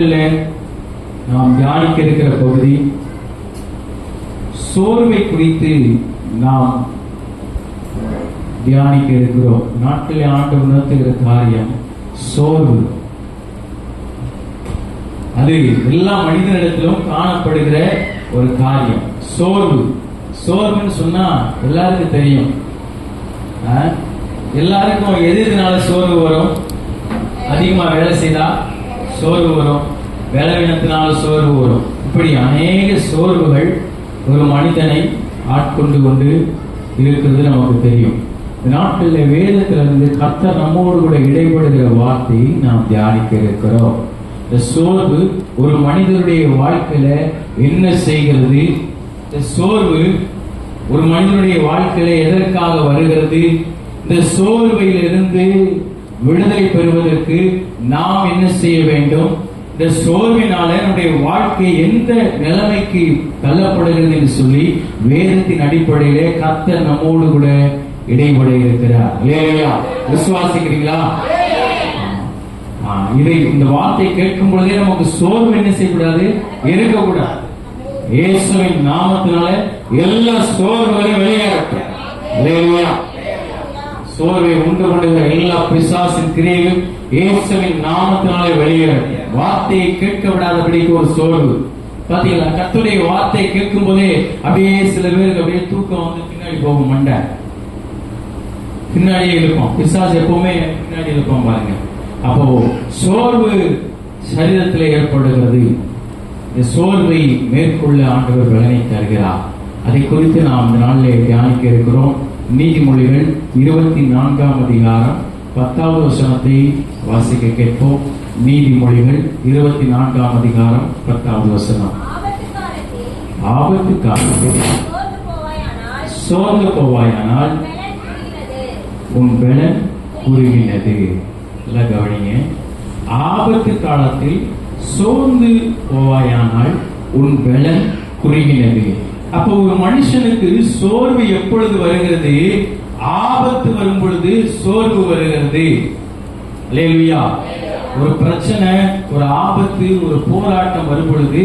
நாம் தியானிக்க இருக்கிற பகுதி சோர்வை குறித்து நாம் தியானிக்க இருக்கிறோம். நாட்டிலே ஆண்டு உணர்த்துகிற காரியம் சோர்வு. அது எல்லா மனிதனிடத்திலும் காணப்படுகிற ஒரு காரியம். சோர்வுன்னு சொன்னா எல்லாருக்கும் தெரியும். எல்லாருக்கும் எதுனால சோர்வு வரும்? அதிகமா வேலை செய்தா சோர்வு வரும், வேலையினத்தினால சோர்வு வரும். இப்படி அநேக சோர்வுகள் ஒரு மனிதனை ஆட்கொண்டு கொண்டு இருக்கிறது நமக்கு தெரியும். நாட்டில் வேதத்திலிருந்து கர்த்தர் நம்மோடு கூட இடைபடுகிற வார்த்தையை நாம் தியானிக்க இருக்கிறோம். இந்த சோர்வு ஒரு மனிதனுடைய வாழ்க்கையில என்ன செய்கிறது? இந்த சோர்வு ஒரு மனிதனுடைய வாழ்க்கையில எதற்காக வருகிறது? இந்த சோர்வையிலிருந்து விடுதலை பெறுவதற்கு நாம் என்ன செய்ய வேண்டும்? இந்த சோர்வினால நம்முடைய வாழ்க்கை எந்த நிலைமைக்கு தள்ளப்படுகிறது என்று சொல்லி வேதத்தின் அடிப்படையிலே கர்த்தர் நம்மோடு கூட இடைபட இருக்கிறார். விசுவாசிக்கிறீங்களா? இதை இந்த வார்த்தை கேட்கும் பொழுதே நமக்கு சோர்வு என்ன செய்யக்கூடாது? இருக்கக்கூடாது. இயேசுவின் நாமத்தினால எல்லா சோர்வுகளையும் வெளியேறட்டும். சோர்வை உண்டு கொண்டுகிற எல்லா பிசாசின் கிரியையும் இயேசுவின் நாமத்தினாலே வெளியேறட்டும். வார்த்தையை கேட்க விடாதபடிக்கு ஒரு சோர்வு. பாத்தீங்களா? கர்த்தருடைய வார்த்தையை கேட்கும் போதே அப்படியே சில பேருக்கு அப்படியே தூக்கம் வந்து பின்னாடி போகும், மண்டை பின்னாடியே இருக்கும். பிசாசு எப்பவுமே பின்னாடி இருக்கும் பாருங்க. அப்போ சோர்வு சரீரத்தில் ஏற்படுகிறது. இந்த சோர்வை மேற்கொள்ள ஆண்டவர் பலனை தருகிறார். அதை குறித்து நாம் இந்த நாளிலே தியானிக்க இருக்கிறோம். நீதிமொழிகள் 24ஆம் அதிகாரம் 10வது வசனத்தை வாசிக்க கேட்போம். நீதிமொழிகள் 24ஆம் அதிகாரம் 10வது வசனம். ஆபத்து காலத்தில் சோர்ந்து போவாயானால் உன் பலன் குறுகினது. கவனிங்க, ஆபத்து காலத்தில் சோர்ந்து போவாயானால் உன் பலன் குறுகினது. அப்போ ஒரு மனுஷனுக்கு சோர்வு எப்பொழுது வருகிறது? ஆபத்து வரும் பொழுது சோர்வு வருகிறது. அல்லேலூயா. ஒரு பிரச்சனை, ஒரு ஆபத்து, ஒரு போராட்டம் வரும் பொழுது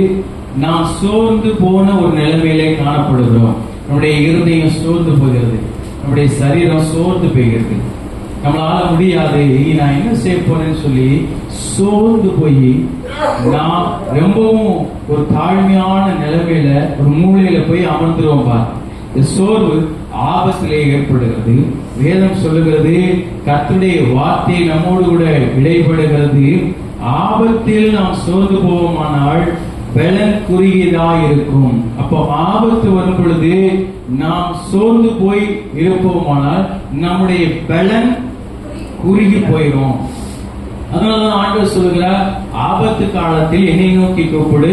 நாம் சோர்ந்து போன ஒரு நிலைமையிலே காணப்படுகிறோம். நம்முடைய இருதயம் சோர்ந்து போகிறது, நம்முடைய சரீரம் சோர்ந்து போகிறது. நம்மளால முடியாது, நான் என்ன செய்ய போறேன்னு சொல்லி சோர்ந்து போய் நாம் ரொம்பவும் ஒரு தாழ்மையான நிலைமையில ஒரு மூலையில போய் அமர்ந்துருவோம். பாரு, சோர்வு ஆபத்திலே ஏற்படுகிறது. வேதம் சொல்லுகிறது, கர்த்தருடைய வார்த்தை நம்மோடு கூட இடைபடுகிறது. ஆபத்தில் நாம் சோர்ந்து போவோமானால் பலன் குறுகியதா இருக்கும். அப்போ ஆபத்து வரும் பொழுது நாம் சோர்ந்து போய் இருப்போமானால் நம்முடைய பலன் குறுகி போயிடும். அதனாலதான் ஆண்டவர் சொல்லுகிறார், ஆபத்து காலத்தில் என்னை நோக்கி கூப்பிடு,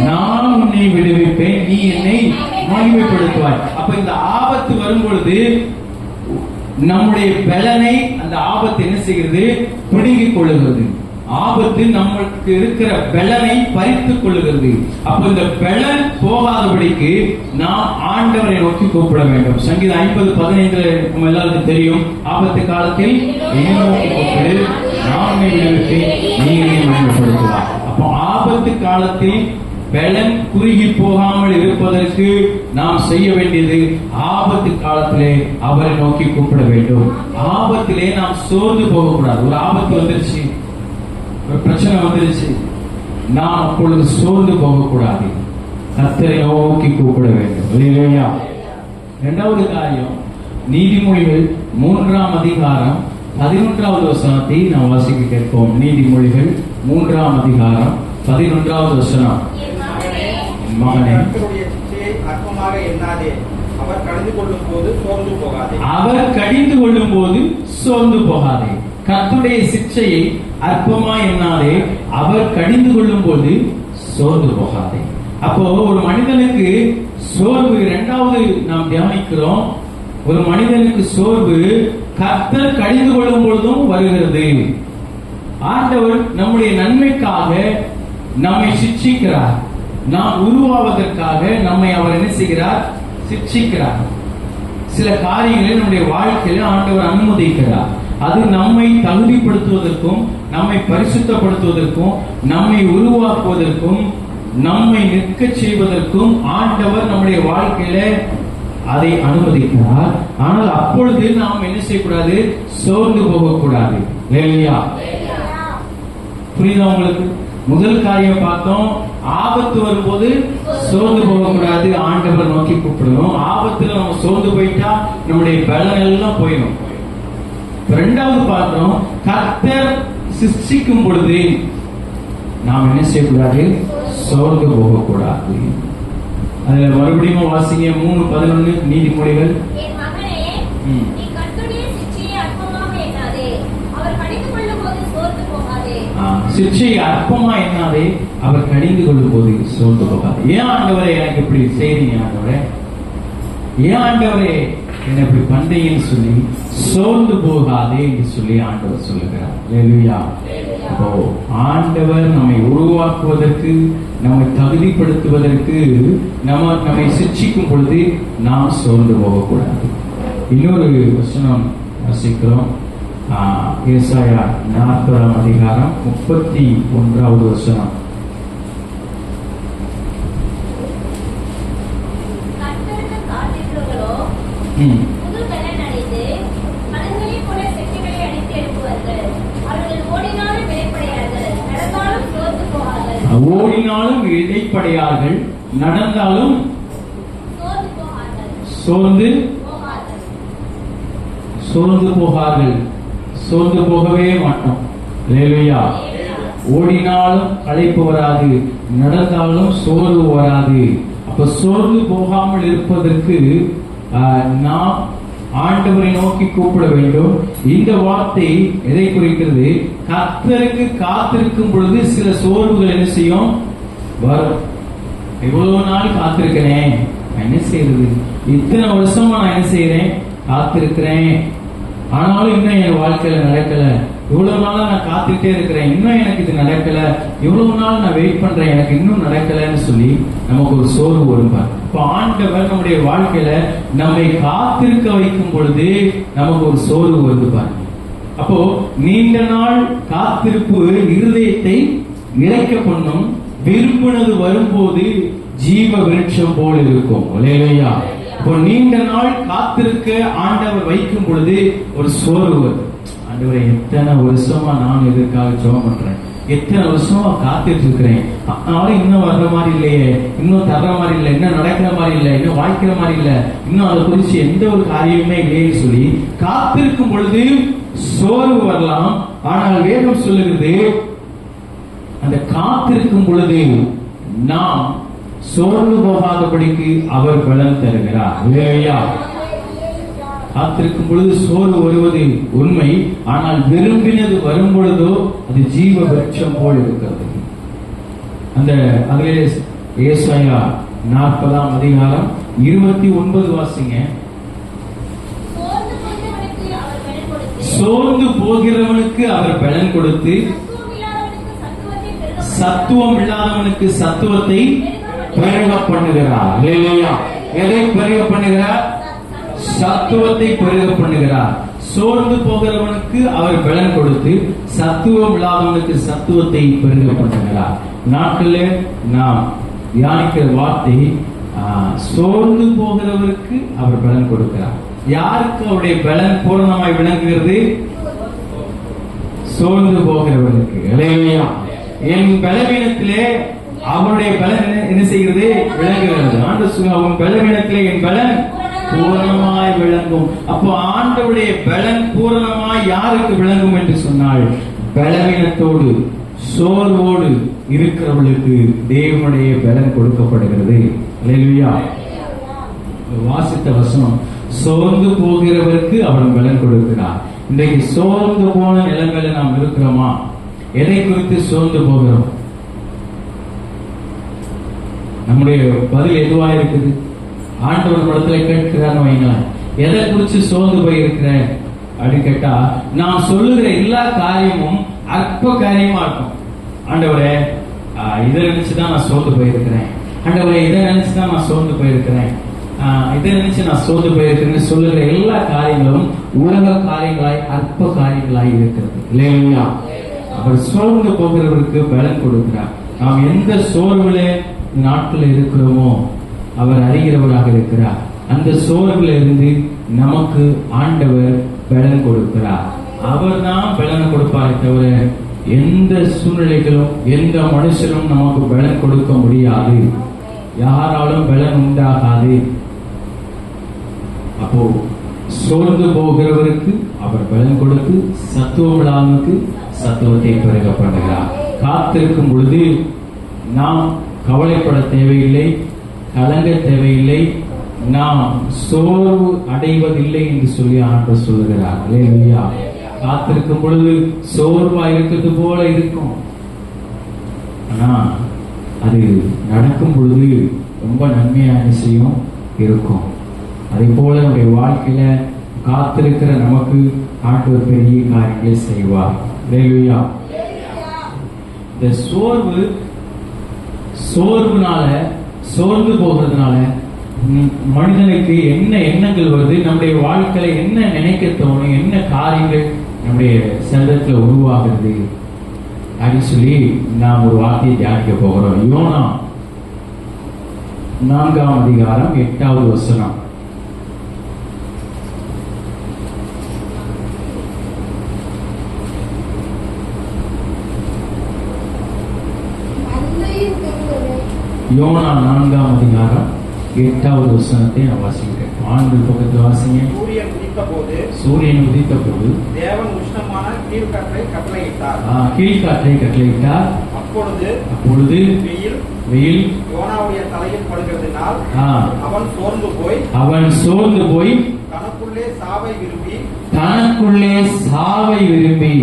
நான் உன்னை விடுவிப்பேன், நீ என்னை மகிமைப்படுத்துவாய். அப்ப இந்த ஆபத்து வரும் பொழுது நம்முடைய பலனை அந்த ஆபத்து என்ன செய்கிறது? பிடுங்கிக் கொள்ளுகிறது. ஆபத்து நம்மளுக்கு இருக்கிற பலனை பறித்துக் கொள்ளுகிறது. அப்ப இந்த பலன் போகாதபடிக்கு நாம் ஆண்டவரை நோக்கி கூப்பிட வேண்டும். சங்கீதம் 50:15 நம்ம எல்லாருக்கும் தெரியும், ஆபத்து காலத்தில் என்னை நோக்கி கூப்பிடு, நான் உன்னை விடுவிப்பேன், நீ என்னை மகிமைப்படுத்துவாய். அப்போ ஆபத்து காலத்தில் பலன் குறுகி போகாமல் இருப்பதற்கு நாம் செய்ய வேண்டியது, ஆபத்து காலத்திலே அவரை நோக்கி கூப்பிட வேண்டும். ஆபத்திலே நாம் சோர்ந்து போகக்கூடாது. ஒரு ஆபத்து வந்துருச்சு, ஒரு பிரச்சனை வந்துருச்சு, நாம் அப்பொழுது சோர்ந்து போகக்கூடாது. கர்த்தரை நோக்கி கூப்பிட வேண்டும். இல்லையா? இரண்டாவது காரியம், நீதிமொழிகள் 3ஆம் அதிகாரம் 11வது வசனத்தை நாம் வாசிக்க கேட்போம். நீதிமொழிகள் 3ஆம் அதிகாரம் 11வது வசனம். மகனே, அற்பமாக எண்ணாதே, அவர் கடிந்து கொள்ளும் போது சோர்ந்து போகாதே. அவர் கடிந்து கொள்ளும் போது சோர்ந்து போகாதே. கர்த்தருடைய சிக்ஷையை அற்பமா எண்ணாதே, அவர் கடிந்து கொள்ளும் போது சோர்ந்து போகாதே. அப்போ ஒரு மனிதனுக்கு சோர்வு, இரண்டாவது நாம் தியானிக்கிறோம், ஒரு மனிதனுக்கு சோர்வு கர்த்தர் கடிந்து கொள்ளும் பொழுதும் வருகிறது. ஆண்டவர் நம்முடைய நன்மைக்காக நம்மை சிட்சிக்கிறார். நாம் உருவாவதற்காக நம்மை அவர் என்ன செய்கிறார்? சிட்சிக்கிறார். சில காரியங்களை நம்முடைய வாழ்க்கையில ஆண்டவர் அனுமதிக்கிறார். அது நம்மை தகுதிப்படுத்துவதற்கும் நம்மை பரிசுத்தப்படுத்துவதற்கும் நம்மை உருவாக்குவதற்கும் நம்மை நிற்க செய்வதற்கும் ஆண்டவர் நம்முடைய வாழ்க்கையில அதை அனுமதிக்கிறார். ஆனால் அப்பொழுது நாம் என்ன செய்யக்கூடாது? சோர்ந்து போகக்கூடாது. இல்லையா? புரியுதா உங்களுக்கு? முதல் காரியம் பார்த்தோம், ஆபத்து வரும்போது சோர்ந்து போகக்கூடாது, ஆண்டவர் நோக்கி கூப்பிடணும். ஆபத்துல நம்ம சோர்ந்து போயிட்டா நம்முடைய பலன் எல்லாம் போயிடும். இரண்டாவது பார்த்தோம், கர்த்தர் சிருஷ்டிக்கும் பொழுது நாம் என்ன செய்யக்கூடாது? சோர்ந்து போகக்கூடாது. அதுல மறுபடியும் வாசிங்க 3:11 நீதிமொழிகள். சிற்சையை அற்பமா எண்ணாதே, அவர் கடிந்து கொள்ளும் போது சோர்ந்து போகாது. ஏன் ஆண்டவரே எனக்கு இப்படி செய்றீங்க? ஆண்டவரே ஏன் ஆண்டவரே என்ன இப்படி பண்றீங்கன்னு சொல்லி சோர்ந்து போகாதே என்று சொல்லி ஆண்டவர் சொல்லுகிறார். அல்லேலூயா. அப்போ ஆண்டவர் நம்மை உருவாக்குவதற்கு, நம்மை தகுதிப்படுத்துவதற்கு, நம்மை சிக்ஷிக்கும் பொழுது நாம் சோர்ந்து போகக்கூடாது. இன்னொரு வசனம் வாசிக்கிறோம். ஏசாயா 40ஆம் அதிகாரம் 31வது வசனம். ஓடினாலும் இளைப்படையார்கள், நடந்தாலும் சோர்ந்து போகார்கள். சோர்ந்து போகவே மாட்டோம். அல்லேலூயா. ஓடினாலும் களைப்பு வராது, நடந்தாலும் சோர்வு வராது. அப்ப சோர்ந்து போகாமல் இருப்பதற்கு நாம் ஆண்டவரை நோக்கி கூப்பிட வேண்டும். இந்த வார்த்தை எதை குறிக்கிறது? கர்த்தருக்கு காத்திருக்கும் பொழுது சில சோர்வுகள் என்ன செய்யும்? வரும். இவ்வளவு நாள் காத்திருக்கிறேன், என்ன செய்யறது? இத்தனை வருஷமா நான் என்ன செய்யறேன்? காத்திருக்கிறேன், ஆனாலும் இன்னும் என் வாழ்க்கையில நடக்கல. இவ்வளவு நாளா நான் காத்துட்டே இருக்கிறேன், இன்னும் எனக்கு இது நடக்கல. இவ்வளவு நாள் நான் வெயிட் பண்றேன், எனக்கு இன்னும் நடக்கலன்னு சொல்லி நமக்கு ஒரு சோர்வு வருவார். இப்ப ஆண்டவர் நம்முடைய வாழ்க்கையில நம்மை காத்திருக்க வைக்கும் பொழுது நமக்கு ஒரு சோர்வு வருது பாருங்க. அப்போ நீண்ட நாள் காத்திருப்பு இருதயத்தை நிறைக்க பண்ணும். விரும்பினது வரும்போது ஜீவ விருட்சம் போல் இருக்கும். அல்லேலூயா. இப்போ நீண்ட நாள் காத்திருக்க ஆண்டவர் வைக்கும் பொழுது ஒரு சோர்வு. ஆண்டவரை எத்தனை வருஷமா நான் இதற்காக ஜெபம் பண்றேன், எத்தனை வருஷமா காத்துட்டு இருக்கிறேன், ஆனாலும் இன்னும் வர்ற மாதிரி இல்லையே, இன்னும் தர்ற மாதிரி இல்லை, இன்னும் நடக்கிற மாதிரி இல்லை, இன்னும் வாய்க்கிற மாதிரி இல்லை, இன்னும் அதை குறிச்சு எந்த ஒரு காரியமே இல்லைன்னு சொல்லி காத்திருக்கும் பொழுது சோர்வு வரலாம். ஆனால் வேதம் சொல்லுகிறது, அந்த காத்திருக்கும் பொழுது நாம் சோர்ந்து போகாதபடிக்கு அவர் பலன் தருகிறார். இல்லையா? காத்திருக்கும் பொழுது சோர்வு வருவது உண்மை, ஆனால் விரும்பினது வரும் பொழுதோ அது ஜீவ விருட்சம் போல் இருக்கிறது. அந்த அதிலே ஏசாயா 40ஆம் அதிகாரம் 29 வாசிங்க. சோர்ந்து போகிறவனுக்கு அவர் பலன் கொடுத்து, சத்துவம் இல்லாதவனுக்கு சத்துவத்தை பெருக பண்ணுகிறார். இல்லையா? எதை பெருக பண்ணுகிறார்? சத்துவத்தை பெருக பண்ணுகிறார். சோர்ந்து போகிறவனுக்கு அவர் பலன் கொடுத்து, சத்துவம் இல்லாதவனுக்கு சத்துவத்தை பெருக பண்ணுகிறார். நாட்களில் நாம் தியானிக்கிற வார்த்தை, சோர்ந்து போகிறவருக்கு அவர் பலன் கொடுக்கிறார். யாருக்கு அவருடைய பலன் பூரணமாய் விளங்குகிறது? சோர்ந்து போகிறவனுக்கு. இல்லையா? என் பலவீனத்திலே அவருடைய பலன் என்ன செய்கிறது? விளங்குகிறது. ஆண்டவர் அவன் பலவீனத்திலே என் பலன் பூரணமாய் விளங்கும். அப்போ ஆண்டவருடைய பலன் பூரணமாய் யாருக்கு விளங்கும் என்று சொன்னால், பலவீனத்தோடு சோர்வோடு இருக்கிறவர்களுக்கு தேவனுடைய பலன் கொடுக்கப்படுகிறது. அல்லேலூயா. வாசித்த வசனம், சோர்ந்து போகிறவருக்கு அவன் பலன் கொடுக்கிறார். இன்றைக்கு சோர்ந்து போன நிலைமையில நாம் இருக்கிறோமா? எதை குறித்து சோர்ந்து போகிறோம்? நம்முடைய பதில் எதுவா இருக்குது? ஆண்டவர் படத்துல கேட்கிறான்னு வைங்களேன், எதை குறிச்சு சோர்ந்து போய் இருக்கிற அப்படின்னு கேட்டா, நான் சொல்லுகிற எல்லா காரியமும் அற்ப காரியமா இருக்கும். ஆண்டவரே, இதை நினைச்சுதான் நான் சோர்ந்து போயிருக்கிறேன், ஆண்டவரே இதை நினைச்சுதான் நான் சோர்ந்து போயிருக்கிறேன், இதை நினைச்சு நான் சோர்ந்து போயிருக்கிறேன்னு சொல்லுகிற எல்லா காரியங்களும் உலக காரியங்களாய் அற்ப காரியங்களாய் இருக்கிறது. இல்லையா? அவர் சோர்ந்து போகிறவருக்கு பலன் கொடுக்கிறார். நாம் எந்த சோர்வுல நாட்கள் இருக்கிறோமோ அவர் அறிகிறவராக இருக்கிறார். அந்த சோர்வுல இருந்து நமக்கு ஆண்டவர் பலன் கொடுக்கிறார். அவர் தான் பலனை கொடுப்பாரே தவிர எந்த சூழ்நிலைகளும் எந்த மனுஷனும் நமக்கு பலன் கொடுக்க முடியாது. யாராலும் பலன் உண்டாகாது. அப்போ சோர்ந்து போகிறவருக்கு அவர் பலன் கொடுத்து சத்துவமில்லாமக்கு சத்துவத்தை பெருக பண்ணுகிறார். காத்திருக்கும் பொழுது நாம் கவலைப்பட தேவையில்லை, கலங்க தேவையில்லை, நாம் சோர்வு அடைவதில்லை என்று சொல்லி ஆண்டவர் சொல்லுகிறார். அல்லேலூயா. காத்திருக்கும் பொழுது சோர்வா இருக்கிறது போல இருக்கும், ஆனா அது நடக்கும் பொழுது ரொம்ப நன்மையான விஷயம் இருக்கும். அதே போல நம்முடைய வாழ்க்கையில காத்திருக்கிற நமக்கு ஆண்டவர் பெரிய காரியங்களை செய்வார். அல்லேலூயா. இந்த சோர்வுனால சோர்ந்து போகிறதுனால மனிதனுக்கு என்ன எண்ணங்கள் வருது, நம்முடைய வாழ்க்கையில என்ன நினைக்க தோணும், என்ன காரியங்கள் நம்முடைய சரீரத்தில் உருவாகிறது அப்படின்னு சொல்லி நாம் ஒரு வார்த்தையை தியானிக்க போகிறோம். யோனா 4ஆம் அதிகாரம் 8வது வசனம். யோனா 4ஆம் அதிகாரம் 8வது வசனத்தை நான் வாசிக்கிறேன். ஆண்கள் பக்கத்தில் வாசிங்க. சூரியன் உதித்த போது தேவன் உஷ்ணமான கீழ்காற்றை கட்டளையிட்டார். அப்பொழுது வெயில் யோனாவுடைய தலையில் படுகிறதினால் அவன் சோர்ந்து போய் தனக்குள்ளே சாவை விரும்பி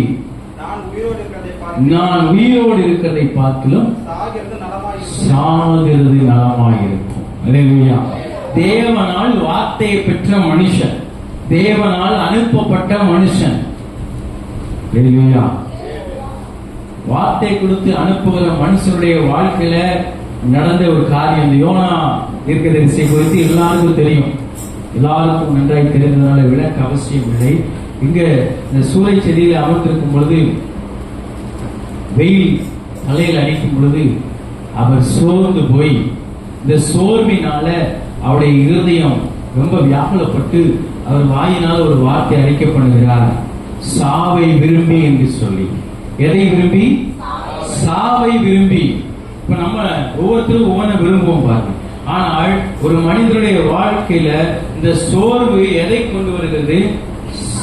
நான் உயிரோடு இருக்கிறதை பார்க்கிலும் சாகிறது நலமாயிருக்கும். அல்லேலூயா. தேவனால் வார்த்தையை பெற்ற மனுஷன், தேவனால் அனுப்பப்பட்ட மனுஷன். அல்லேலூயா. வார்த்தை கொடுத்து அனுப்புகிற மனுஷனுடைய வாழ்க்கையில நடந்த ஒரு காரியம். இந்த யோனா தீர்க்கதரிசியை குறித்து எல்லாருக்கும் தெரியும், எல்லாருக்கும் நன்றாய் தெரிந்ததால விளக்க அவசியம் இல்லை. இங்க இந்த சூறை செடியில அமர்ந்திருக்கும் பொழுது வெயில் தலையில் அடிக்கும் பொழுது அவர் சோர்ந்து போய், இந்த சோர்வினால அவருடைய இருதயம் ரொம்ப வியாகுலப்பட்டு அவர் வாயினால் ஒரு வார்த்தை அறிக்கை பண்ணுகிறார், சாவை விரும்பி என்று சொல்லி. எதை விரும்பி? சாவை விரும்பி. இப்ப நம்ம ஒவ்வொருத்தரும் ஒவ்வொன்றை விரும்புவோம் பாருங்க. ஆனால் ஒரு மனிதனுடைய வாழ்க்கையில இந்த சோர்வு எதை கொண்டு வருகிறது?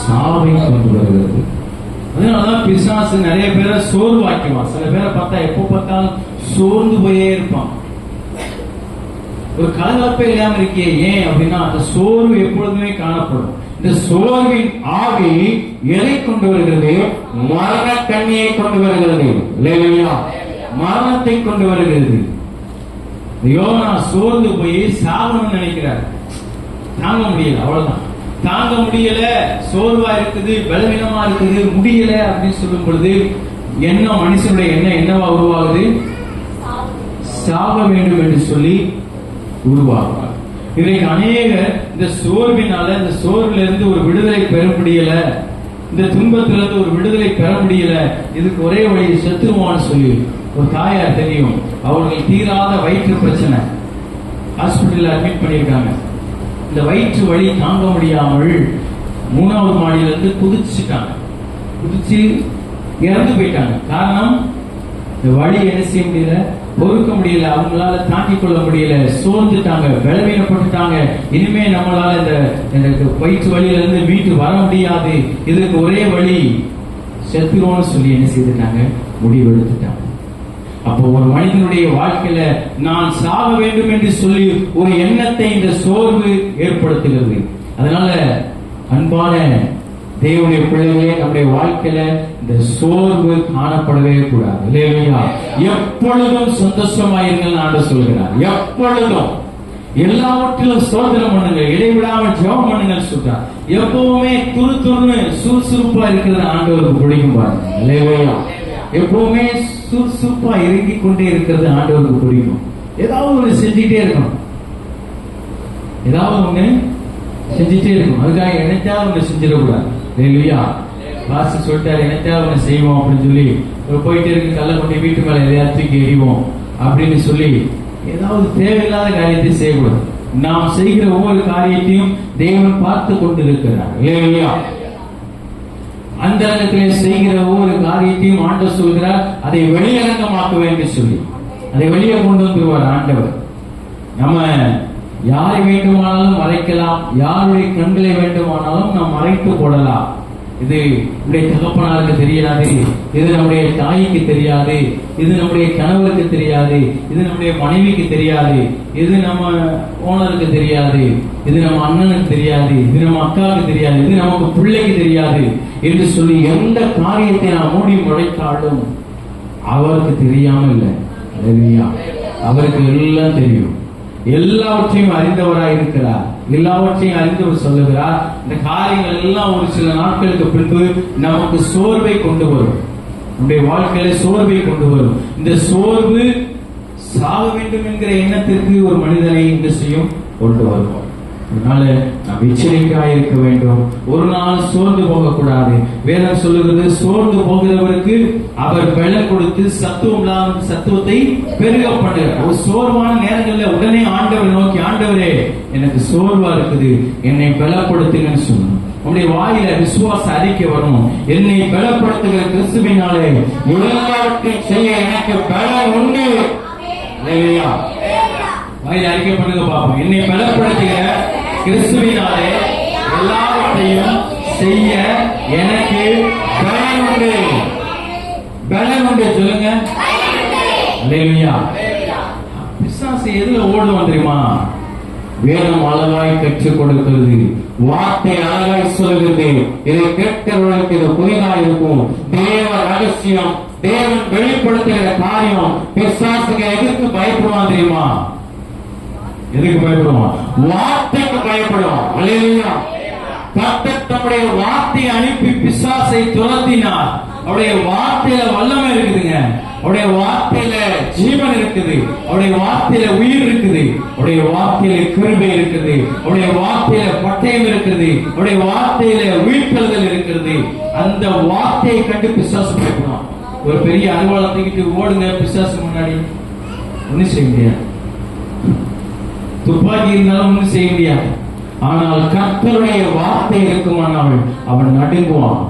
சாவை கொண்டு வருகிறது. அதனாலதான் பிசாசு நிறைய பேரை சோர்வாக்குவான். சில பேரை பார்த்தா எப்போ பார்த்தாலும் சோர்ந்து போயே இருப்பான். ஒரு கலகலப்பே இல்லாம இருக்கே, ஏன் அப்படின்னா அந்த சோர்வு எப்பொழுதுமே காணப்படும். இந்த சோர்வின் ஆவி எதை கொண்டு வருகிறது? மரண கண்ணியை கொண்டு வருகிறது. இல்லையா? மரணத்தை கொண்டு வருகிறது. யோனா சோர்ந்து போய் சாகணும்னு நினைக்கிறார். தாங்க முடியல, அவ்வளவுதான். தாங்க முடியல, சோர்வா இருக்குது, பலவீனமா இருக்குது, முடியல அப்படின்னு சொல்லும் பொழுது எண்ணம், மனுஷனுடைய எண்ணம் என்னவா உருவாகுது? சாக வேண்டும் என்று சொல்லி உருவாகுவார். இன்றைக்கு அநேகர் இந்த சோர்வினால, இந்த சோர்வுல இருந்து ஒரு விடுதலை பெற முடியல, இந்த துன்பத்திலிருந்து ஒரு விடுதலை பெற முடியல, இதுக்கு ஒரே வழி செத்துருவான்னு சொல்லி ஒரு தாயார் தெரியும். அவர்கள் தீராத வயிற்று பிரச்சனை, ஹாஸ்பிட்டல் அட்மிட் பண்ணியிருக்காங்க. இந்த வயிற்று வலி தாங்க முடியாமல் 3வது மாடியிலிருந்து குதிச்சு இறந்து போயிட்டாங்க. காரணம், இந்த வலி என்ன செய்ய முடியல, பொறுக்க முடியல, அவங்களால தாங்கிக் கொள்ள முடியல, சோர்ந்துட்டாங்க, பலவீனப்பட்டுட்டாங்க. இனிமே நம்மளால இந்த வயிற்று வலியிலிருந்து மீட்டு வர முடியாது, இதுக்கு ஒரே வழி செத்துருவோம்னு சொல்லி என்ன செய்துட்டாங்க? முடிவெடுத்துட்டாங்க. அப்போ ஒரு மனிதனுடைய வாழ்க்கையில நான் சாக வேண்டும் என்று சொல்லி ஒரு எண்ணத்தை இந்த சோர்வு ஏற்படுத்துகிறது. அதனால அன்பான தேவனுடைய பிள்ளைகளே, நம்முடைய வாழ்க்கையில இந்த சோர்வு காணப்படவே கூடாது. இல்லையா? எப்பொழுதும் சந்தோஷமாயிருங்கள் ஆண்டவர் சொல்கிறார். எப்பொழுதும் எல்லாவற்றிலும் சோதனம் பண்ணுங்க, இடைவிடாமல் ஜெபம் பண்ணுங்க சொல்றார். எப்பவுமே துருதுருன்னு சுறுசுறுப்பா இருக்கிறது ஆண்டவருக்கு பிடிக்கும் பாருங்க. இல்லையா? எப்பவுமே சுறுசுறுப்பா இறங்கி கொண்டே இருக்கிறது ஆண்டவருக்கு பிடிக்கும். ஏதாவது ஒண்ணு செஞ்சுட்டே இருக்கணும், அதுக்காக நினைச்சா ஒண்ணு செஞ்சிடக்கூடாது. இல்லையா? பாஸ்டர் சொல்லிட்டாரு என்னத்தையாவது ஒன்று செய்வோம் அப்படின்னு சொல்லி போயிட்டே இருக்கு, கல்லை கொண்டு வீட்டு மேல எதையாவது தூக்கி எறிவோம் அப்படின்னு சொல்லி ஏதாவது தேவையில்லாத காரியத்தை செய்யக்கூடாது. நாம் செய்கிற ஒவ்வொரு காரியத்தையும் தேவன் பார்த்து கொண்டு இருக்கிறார் இல்லையா? அந்த இடத்திலே செய்கிற ஒவ்வொரு காரியத்தையும் ஆண்டவர் சொல்கிறார் அதை வெளியரங்கமாக்க வேண்டும் சொல்லி அதை வெளியே கொண்டு வந்துருவார் ஆண்டவர். நம்ம யாரை வேண்டுமானாலும் மறைக்கலாம், யாருடைய கண்களை வேண்டுமானாலும் நாம் மறைத்து போடலாம். இது நம்முடைய தகப்பனாருக்கு தெரியாது, இது நம்முடைய தாய்க்கு தெரியாது, இது நம்முடைய கணவருக்கு தெரியாது, இது நம்முடைய மனைவிக்கு தெரியாது, இது நம்ம ஓனருக்கு தெரியாது, இது நம்ம அண்ணனுக்கு தெரியாது, இது நம்ம அக்காவுக்கு தெரியாது, இது நமக்கு பிள்ளைக்கு தெரியாது என்று சொல்லி எந்த காரியத்தை நாம் மூடி முளைத்தாலும் அவருக்கு தெரியாமல் இல்லை. அவருக்கு எல்லாம் தெரியும், எல்லாவற்றையும் அறிந்தவராய் இருக்கிறார், எல்லாவற்றையும் அறிந்தவர் சொல்லுகிறார். இந்த காரியங்கள் எல்லாம் ஒரு சில நாட்களுக்கு பின்பு நமக்கு சோர்வை கொண்டு வரும், நம்முடைய வாழ்க்கையில சோர்வை கொண்டு வரும். இந்த சோர்வு சாக வேண்டும் என்கிற எண்ணத்திற்கு ஒரு மனிதனை இந்த செய்யும் கொண்டு வரும். அதனால நாம் எச்சரிக்கையாக இருக்க வேண்டும், ஒரு நாள் சோர்ந்து போகக்கூடாது. வேதம் சொல்லுகிறது, சோர்ந்து போகிறவருக்கு அவர் பலன் கொடுத்து சத்துவத்தை பெருக பண்ணுகிறார். ஒரு சோர்வான நேரங்களில் உடனே ஆண்டவர் நோக்கி, ஆண்டவரே எனக்கு சோர்வா இருக்குது, என்னை பலப்படுத்துங்கன்னு சொல்லணும். உங்களுடைய வாயில விசுவாச அறிக்கை வரணும், என்னை பலப்படுத்துகிற கிறிஸ்துவினாலே எல்லாவற்றையும் செய்ய எனக்கு பலம் உண்டு. வாயில அறிக்கை பண்ணுங்க பாப்போம். என்னை பலப்படுத்துகிற கிறிஸ்துவினாலே எல்லாவற்றையும் செய்ய எனக்கு பலம் உண்டு. பலம் உண்டு சொல்லுங்க. அல்லேலூயா. பிசாசு எதுல ஓடுவான் தெரியுமா? வேதம் அழகாய் கற்றுக் கொடுக்கிறது, வார்த்தை அழகாய் சொல்கிறது, இதை கேட்கிறவர்களுக்கு இது புதிதாக இருக்கும். தேவ ரகசியம், தேவன் வெளிப்படுத்துகிற காரியம். பிசாசுக்கு எதுக்கு பயப்படுவான் தெரியுமா? எதுக்கு பயப்படுவான்? வார்த்தைக்கு பயப்படுவான். அல்லேலூயா. கர்த்தர் தம்முடைய வார்த்தையை அனுப்பி பிசாசை துரத்தினார். அவருடைய வார்த்தையில வல்லமை இருக்குதுங்க, அவருடைய வார்த்தையில ஜீவன் இருக்குது, அவருடைய வார்த்தையில உயிர் இருக்குது, அவருடைய வார்த்தையில கிருபை இருக்குது, அவருடைய வார்த்தையில பட்டயம் இருக்குது, அவருடைய வார்த்தையில உயிர்த்தெழுதல் இருக்கிறது. அந்த வார்த்தையை கண்டு பிசாசு பயப்படுவான். ஒரு பெரிய அலுவலகம் தூக்கிட்டு ஓடுங்க பிசாசு முன்னாடி, ஒன்னும் செய்ய முடியாது. துப்பாக்கி இருந்தாலும் ஒன்றும் செய்ய முடியாது. ஆனால் கர்த்தருடைய வார்த்தை இருக்குமானால் அவன் நடுங்குவான்.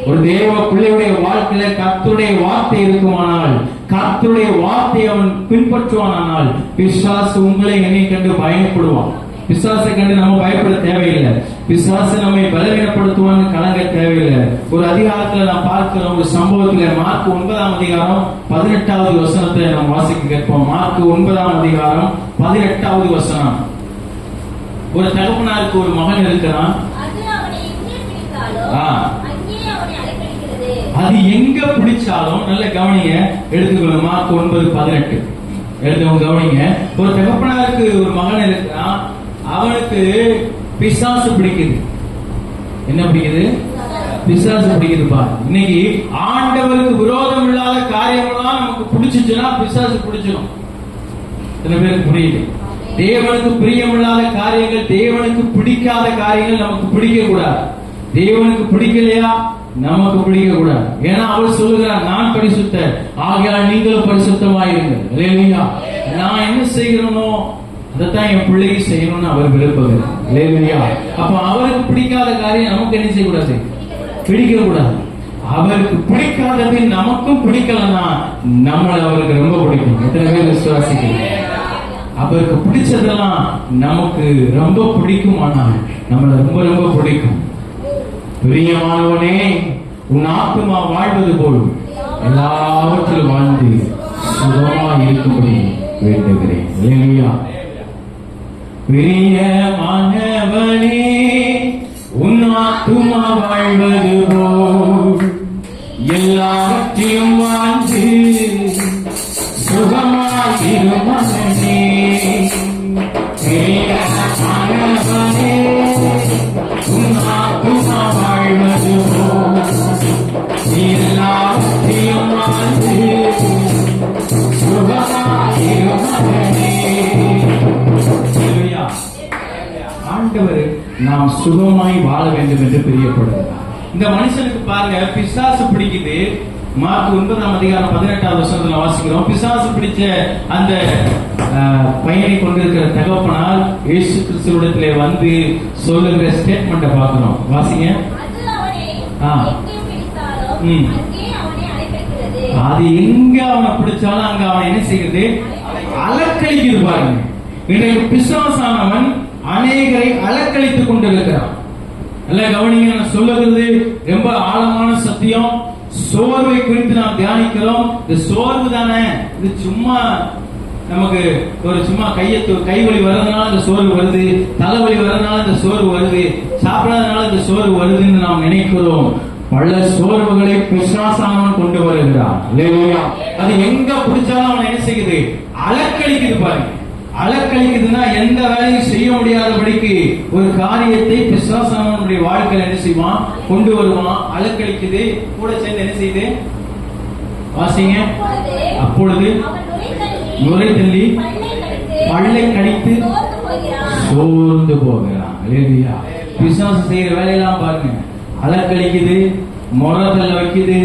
ஒரு தேவ பிள்ளையுடைய வாழ்க்கையில கர்த்தருடைய வார்த்தை இருக்குமானால், கர்த்தருடைய வார்த்தை அவன் பின்பற்றுவானால், பிசாசு உங்களை என்னை கண்டு பயப்படுவான். பிசாசை கண்டு நம்ம பயப்பட தேவையில்லை. பிசாசு நம்மை பலவீனப்படுத்துவான்னு கலங்க தேவையில்லை. ஒரு அதிகாரத்துல நான் பார்க்கிற ஒரு சம்பவத்துல, மார்க் 9ஆம் அதிகாரம் 18வது வசனத்தை நாம் வாசிக்க கேட்போம். மார்க் 9ஆம் அதிகாரம் 18வது வசனம். ஒரு தகப்பனாருக்கு ஒரு மகன் இருக்கிறான். அது எங்க பிடிச்சாலும் நல்ல கவனிங்க, எடுத்துக்கணும். மார்க் 9:18 எடுத்தவங்க கவனிங்க. ஒரு தகப்பனாருக்கு ஒரு மகன் இருக்கிறான், அவனுக்கு பிசாசு பிடிக்குது. என்ன பிடிக்குது? பிசாசு பிடிக்குதுப்பா. இன்னைக்கு ஆண்டவருக்கு விரோதம் இல்லாத காரியங்கள்லாம் நமக்கு பிடிச்சிச்சுன்னா பிசாசு பிடிச்சிடும். சில பேருக்கு புரியுது. தேவனுக்கு பிரியமில்லாத காரியங்கள், தேவனுக்கு பிடிக்காத காரியங்கள் நமக்கு பிடிக்க கூடாது. தேவனுக்கு பிடிக்கலையா நமக்கு பிடிக்க கூடாது. ஏன்னா அவர் சொல்லுகிறார், நான் பரிசுத்தர், ஆகையால் நீங்களும் பரிசுத்தமாயிருங்கள். அல்லேலூயா. நான் என்ன செய்கிறேனோ அதைத்தான் என் பிள்ளைக்கு செய்யணும்னு அவர் விரும்புகிறார். அல்லேலூயா. அப்ப அவருக்கு பிடிக்காத காரியம் நமக்கு என்ன செய்யக்கூடாது? பிடிக்க கூடாது. அவருக்கு பிடிக்காதது நமக்கும் பிடிக்கலன்னா நம்மளை அவருக்கு ரொம்ப பிடிக்கும். எத்தனை பேர் விசுவாசிக்கிறீங்க? அவருக்கு பிடிச்சதெல்லாம் நமக்கு ரொம்ப பிடிக்கும், ஆனால் நம்மளை ரொம்ப ரொம்ப பிடிக்கும். பிரியமானவனே, உன் ஆத்துமா வாழ்வது போல் எல்லாவற்றிலும் வாழ்ந்து சுகமாக இருக்கும்படி வேண்டுகிறேன். அல்லேலூயா. பிரியமானவனே, உன் ஆத்துமா வாழ்வது போல் எல்லாவற்றையும் வாழ்ந்து சுகமாயிருமனே. பிரியமானவனே, உன் ஆத்துமா வாழ்வது போல் எல்லாவற்றையும் வாழ்ந்து சுகமாயிருமனே. ஆண்டவர் நாம் சுகமாய் வாழ வேண்டும் என்று பிரியப்படுகிறார். இந்த மனுஷனுக்கு பாருங்க, பிசாசு பிடிக்குது. மார்க் 9:18 வாசிக்கிறோம். பிசாசு பிடிச்ச அந்த பையனை கொண்டிருக்கிற தகப்பனால் இயேசு கிறிஸ்துவிடத்திலே வந்து சொல்லுகிற ஸ்டேட்மெண்ட்டை பார்க்கிறோம். வாசிங்க. அது எங்க அவனை பிடிச்சாலும் அங்க அவன் என்ன செய்யுது? அலக்களிக்குது. பாருங்க, இன்றைக்கு பிசாசானவன் அநேகரை அலக்களித்துக் கொண்டிருக்கிறான். நல்ல கவனிங்க, நான் சொல்லுகிறது ரொம்ப ஆழமான சத்தியம். சோர்வை குறித்து நாம் தியானிக்கிறோம். இந்த சோர்வு தானே, இது சும்மா நமக்கு ஒரு சும்மா கைவலி வர்றதுனால இந்த சோர்வு வருது, தலைவலி வர்றதுனால இந்த சோர்வு வருது, சாப்பிடாதனால இந்த சோர்வு வருதுன்னு நாம் நினைக்கிறோம். பல சோர்வுகளை பிசாசானவன் கொண்டு வருகிறான். அது எங்க பிடிச்சாலும் அவன் என்ன செய்யுது? அலக்களிக்குது. பாருங்க, அலக்களிக்குதுன்னா எந்த வேலையும் செய்ய முடியாதபடிக்கு ஒரு காரியத்தை பிசாசானவனுடைய வாழ்க்கையில் என்ன செய்வான்? கொண்டு வருவான். அலக்களிக்குது. கூட சேர்ந்து என்ன செய்யுது? வாசிங்க. அப்பொழுது நுரை தள்ளி பல்லை கடித்து சோர்ந்து போகிறான். பிசாசு செய்யற வேலையெல்லாம் பாருங்க, அலக்களிக்குது, முறதல்ல வைக்குது,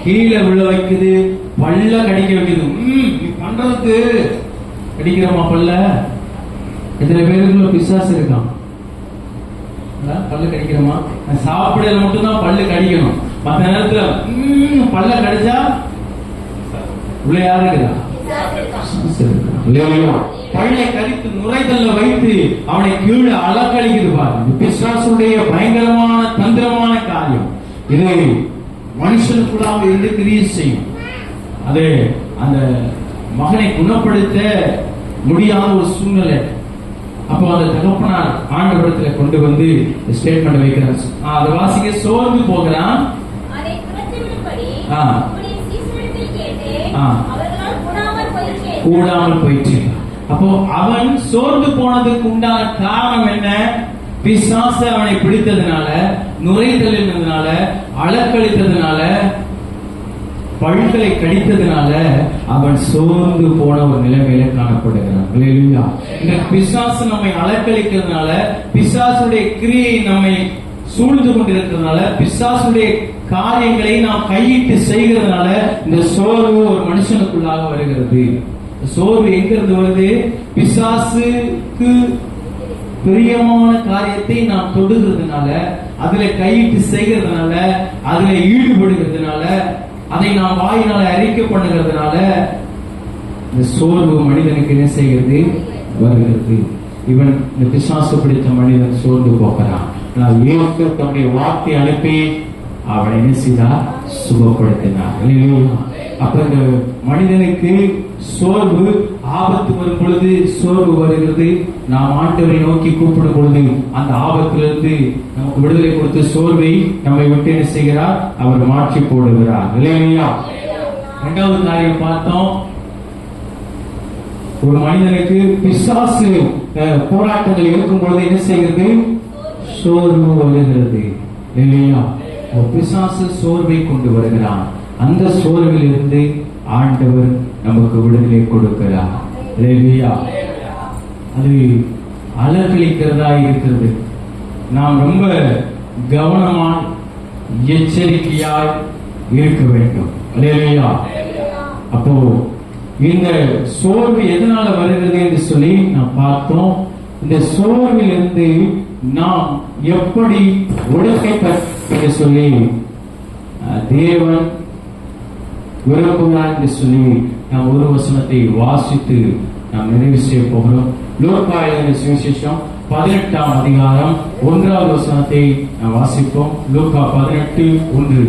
கீழே விழ வைக்குது, பல்ல கடிக்க வைக்குது. பண்றதுக்கு கடிக்கிறோமா பல்ல? எத்தனை பேருக்குள்ள பிசாசு இருக்கான்? பல்லு கடிக்கிறோமா? சாப்பிடல மட்டும்தான் பல்லு கடிக்கணும். மற்ற நேரத்துல பல்ல கடிச்சா உள்ள யாரு இருக்கிறா? பல்லை கடித்து நுரைதல்ல வைத்து அவனை கீழே அலக்களிக்குது. பாருங்க, பிசாசுடைய பயங்கரமான தந்திரமான காரியம் இது. மனுஷனுக்குள்ளாக இருந்து கிரியை செய்யும். அது அந்த மகனை குணப்படுத்த முடியாத ஒரு சூழ்நிலை. அப்போ அந்த தகப்பனார் ஆண்டவரத்துல கொண்டு வந்து ஸ்டேட்மெண்ட் வைக்கிறார். அதை வாசிக்க சோர்ந்து போகிறான். கூடாமல் போயிட்டு. அப்போ அவன் சோர்ந்து போனதுக்கு உண்டான காரணம் என்ன? பிசாசு அவனை பிடித்ததுனால, நுரைதலினால, அலக்களித்ததுனால, பல்களை கடித்ததுனால அவன் சோர்ந்து போன ஒரு நிலைமையில காணப்படுகிறான். இந்த பிசாசு நம்மை அலக்களிக்கிறதுனால, பிசாசுடைய கிரியை நம்மை சூழ்ந்து கொண்டிருக்கிறதுனால, பிசாசுடைய காரியங்களை நாம் கையிட்டு செய்கிறதுனால இந்த சோர்வு ஒரு மனுஷனுக்குள்ளாக வருகிறது. சோர்வு எங்கிருந்து வருது? பிசாசுக்கு பிரியமான காரியத்தை நாம் தொடுகிறதுனால, அதுல கையிட்டு செய்கிறதுனால, அதுல ஈடுபடுகிறதுனால, அதை நாம் வாயினால அறிக்கை பண்ணுகிறதுனால இந்த சோர்வு மனிதனுக்கு என்ன செய்கிறது? வருகிறது. இவன் இந்த பிசாசு பிடித்த மனிதன் சோர்ந்து போகிறான். தன்னுடைய வார்த்தை அனுப்பி அவனை என்ன செய்தார்? சுகப்படுத்தினார். அப்ப இந்த மனிதனுக்கு சோர்வு, ஆபத்து வரும் பொழுது சோர்வு வருகிறது. நாம் ஆண்டவரை நோக்கி கூப்பிடும் பொழுது அந்த ஆபத்திலிருந்து நமக்கு விடுதலை கொடுத்து சோர்வை நம்மை விட்டு என்ன செய்கிறார்? அவர் மாற்றி போடுகிறார். இரண்டாவது காரியம் பார்த்தோம். ஒரு மனிதனுக்கு பிசாசு போராட்டங்கள் இருக்கும் பொழுது என்ன செய்கிறது? சோர்வு வருகிறது. இல்லையா? பிசாசு சோர்வை கொண்டு வருகிறான். அந்த சோர்வில் இருந்து ஆண்டவர் நமக்கு விடுதலை கொடுக்கிறார். அது அலக்களிக்கிறதா இருக்கிறது. நாம் ரொம்ப கவனமாய் எச்சரிக்கையாய் இருக்க வேண்டும். அப்போ இந்த சோர்வு எதனால வருகிறது என்று சொல்லி நாம் பார்த்தோம். இந்த சோர்வில் இருந்து நாம் எப்படி உடற்கை என்று சொல்லி தேவன் விரும்புகிறார் என்று சொல்லி நாம் ஒரு வசனத்தை வாசித்து நாம் நிறைவு செய்ய போகிறோம். லூக்கா எழுதின சுவிசேஷம் 18ஆம் அதிகாரம் 1வது வசனத்தை நாம் வாசிப்போம். லூக்கா 18:1.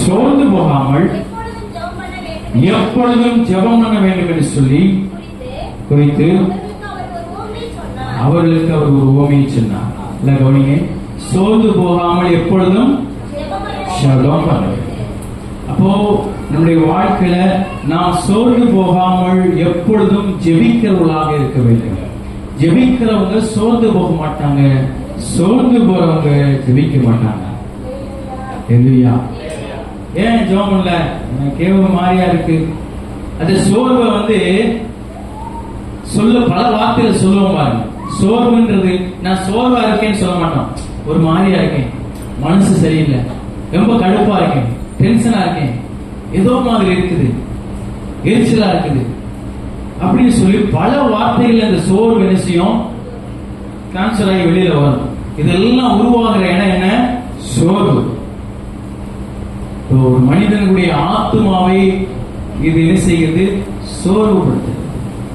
சோர்ந்து போகாமல் எப்பொழுதும் ஜெபம் பண்ண வேண்டும் என்று சொல்லி குறித்து அவர்களுக்கு அவர் ஒரு உவமையை சொன்னார். கவனிங்க, சோர்ந்து போகாமல் எப்பொழுதும் ஜெபம் பண்ண வேண்டும். அப்போ நம்முடைய வாழ்க்கையில நாம் சோர்ந்து போகாமல் எப்பொழுதும் ஜெபிக்கிறவர்களாக இருக்க வேண்டும். ஜெபிக்கிறவங்க சோர்ந்து போக மாட்டாங்க, சோர்ந்து போறவங்க ஜெபிக்க மாட்டாங்க. இல்லையா? ஏன் ஜெபம் இல்ல? கேவல மாதிரியா இருக்கு. அந்த சோர்வை சொல்ல பல வார்த்தைகள் சொல்லுவோம் பாருங்க. சோர்வுன்றது நான் சோர்வா இருக்கேன்னு சொல்ல மாட்டோம். ஒரு மாதிரியா இருக்கேன், மனசு சரியில்லை, ரொம்ப கடுப்பா இருக்கேன், டென்ஷனா இருக்கேன், ஏதோ மாதிரி இருக்குது, எரிச்சலா இருக்குது அப்படின்னு சொல்லி பல வார்த்தைகள் அந்த சோர்வு என்ன செய்யும், டிரான்ஸ்பர் ஆகி வெளியில வரும். இதெல்லாம் உருவாகிற இடம் என்ன? சோர்வு. ஒரு மனிதனுடைய ஆத்மாவை இது என்ன செய்கிறது? சோர்வுபடுத்துது.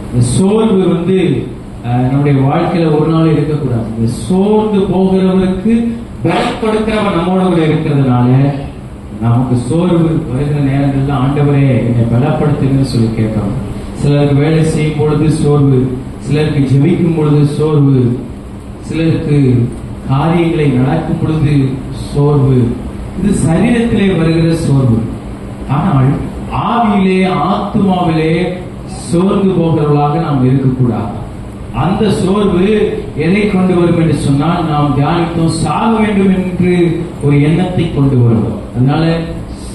இந்த சோர்வு நம்முடைய வாழ்க்கையில ஒரு நாள் இருக்கக்கூடாது. இந்த சோர்ந்து போகிறவருக்கு பலம் கொடுக்கிறவர் நம்மோட கூட இருக்கிறதுனால நமக்கு சோர்வு வருகிற நேரங்கள்ல ஆண்டவரே என்னை பலப்படுத்துங்கன்னு சொல்லி கேட்கணும். சிலருக்கு வேலை செய்யும் பொழுது சோர்வு, சிலருக்கு ஜெபிக்கும் பொழுது சோர்வு, சிலருக்கு காரியங்களை நடக்கும் பொழுது சோர்வு. இது சரீரத்திலே வருகிற சோர்வு. ஆனால் ஆவியிலே ஆத்துமாவிலே சோர்ந்து போகிறவர்களாக நாம் இருக்கக்கூடாது. அந்த சோர்வு எதை கொண்டு வரும் என்று சொன்னால், நாம் தியானித்தோம், சாக வேண்டும் என்று ஒரு எண்ணத்தை கொண்டு வரும். அதனால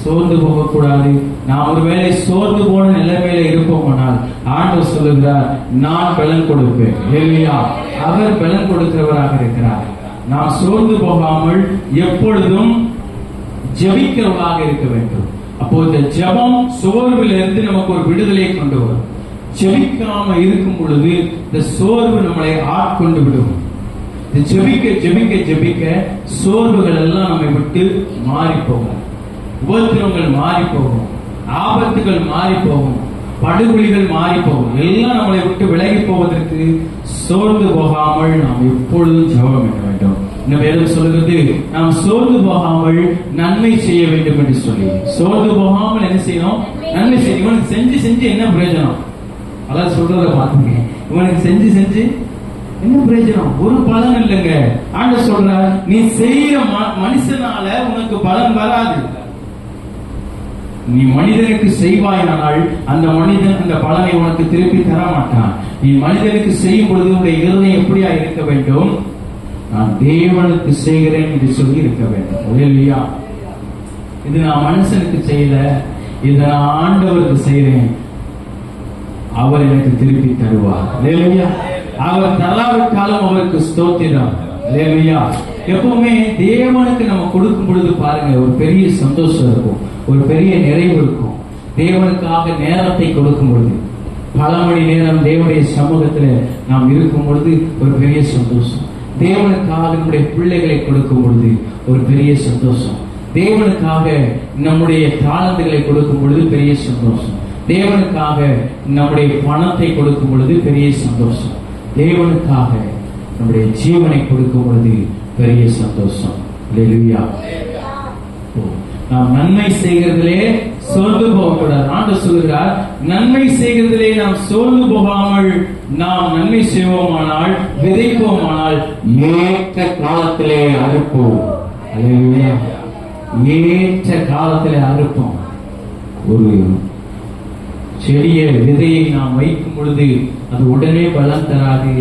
சோர்ந்து போகக்கூடாது. நாம் ஒருவேளை சோர்ந்து போன நிலைமையில இருப்போமானால் ஆண்டவர் சொல்லுகிறார், நான் பலன் கொடுப்பேன். இல்லையா? அவர் பலன் கொடுக்கிறவராக இருக்கிறார். நாம் சோர்ந்து போகாமல் எப்பொழுதும் ஜெபிக்கிறவர்களாக இருக்க வேண்டும். அப்போ இந்த ஜெபம் சோர்விலிருந்து நமக்கு ஒரு விடுதலை கொண்டு வரும். ஜெபிக்காம இருக்கும் பொழுது இந்த சோர்வு நம்மளை ஆட்கொண்டு விடும். ஜெபிக்க ஜெபிக்க ஜெபிக்க சோர்வுகள் எல்லாம் நம்மை விட்டு மாறி போகும், உபத்திரவங்கள் மாறி போகும், ஆபத்துகள் மாறி போகும், படுகொலிகள் மாறி போகும். எல்லாம் நம்மளை விட்டு விலகி போவதற்கு சோர்ந்து போகாமல் நாம் எப்பொழுதும் ஜெபம் பண்ண வேண்டும். இந்த வேதம் சொல்லுகிறது, நாம் சோர்ந்து போகாமல் நன்மை செய்ய வேண்டும் என்று சொல்லி. சோர்ந்து போகாமல் என்ன செய்யணும்? நன்மை செய்யணும். இவனுக்கு செஞ்சு செஞ்சு என்ன பிரயோஜனம்? அதான் சொல்றத பாத்துங்க. இவனுக்கு செஞ்சு செஞ்சு என்ன பிரயோஜனம்? ஒரு பலன் இல்லைங்க. ஆண்டவர் சொல்ற, நீ செய்யற மனுஷனால உனக்கு பலன் வராது. நீ மனிதனுக்கு செய்வாயானால் அந்த மனிதன் அந்த பலனை உனக்கு திருப்பி தர மாட்டான். நீ மனிதனுக்கு செய்யும் பொழுது உன்னுடைய இருதயம் எப்படியா இருக்க வேண்டும்? நான் தேவனுக்கு செய்கிறேன் என்று சொல்லி இருக்க வேண்டும். இல்லையா? இது நான் மனுஷனுக்கு செய்யல, இதை நான் ஆண்டவருக்கு செய்கிறேன், அவர் எனக்கு திருப்பி தருவார். இல்லையா? அவர் தராவிட்டாலும் அவருக்கு ஸ்தோத்திரம். இல்லையா? எப்பவுமே தேவனுக்கு நம்ம கொடுக்கும் பொழுது பாருங்க, ஒரு பெரிய சந்தோஷம் இருக்கும், ஒரு பெரிய நிறைவு இருக்கும். தேவனுக்காக நேரத்தை கொடுக்கும் பொழுது, பல மணி நேரம் தேவனுடைய சமூகத்துல நாம் இருக்கும் பொழுது ஒரு பெரிய சந்தோஷம். தேவனுக்காக நம்முடைய பிள்ளைகளை கொடுக்கும் பொழுது ஒரு பெரிய சந்தோஷம். தேவனுக்காக நம்முடைய தாளந்துகளை கொடுக்கும் பொழுது பெரிய சந்தோஷம். தேவனுக்காக நம்முடைய பணத்தை கொடுக்கும் பொழுது பெரிய சந்தோஷம். தேவனுக்காக நம்முடைய ஜீவனை கொடுக்கும் பொழுது பெரிய சந்தோஷம். அல்லேலூயா. நாம் நன்மை செய்கிறதிலே சோர்ந்து போகக்கூடாது. ஆண்டவர் சொல்கிறார், நன்மை செய்கிறதிலே நாம் சோர்ந்து போகாமல் நாம் நன்மை செய்வோமானால், விதைப்போமானால் ஏற்ற காலத்திலே அறுப்போம். அல்லேலூயா. ஏற்ற காலத்திலே அறுப்போம். ஒரு செடிய விதையை நாம் வைக்கும் பொழுது அது உடனே பலன் தராது.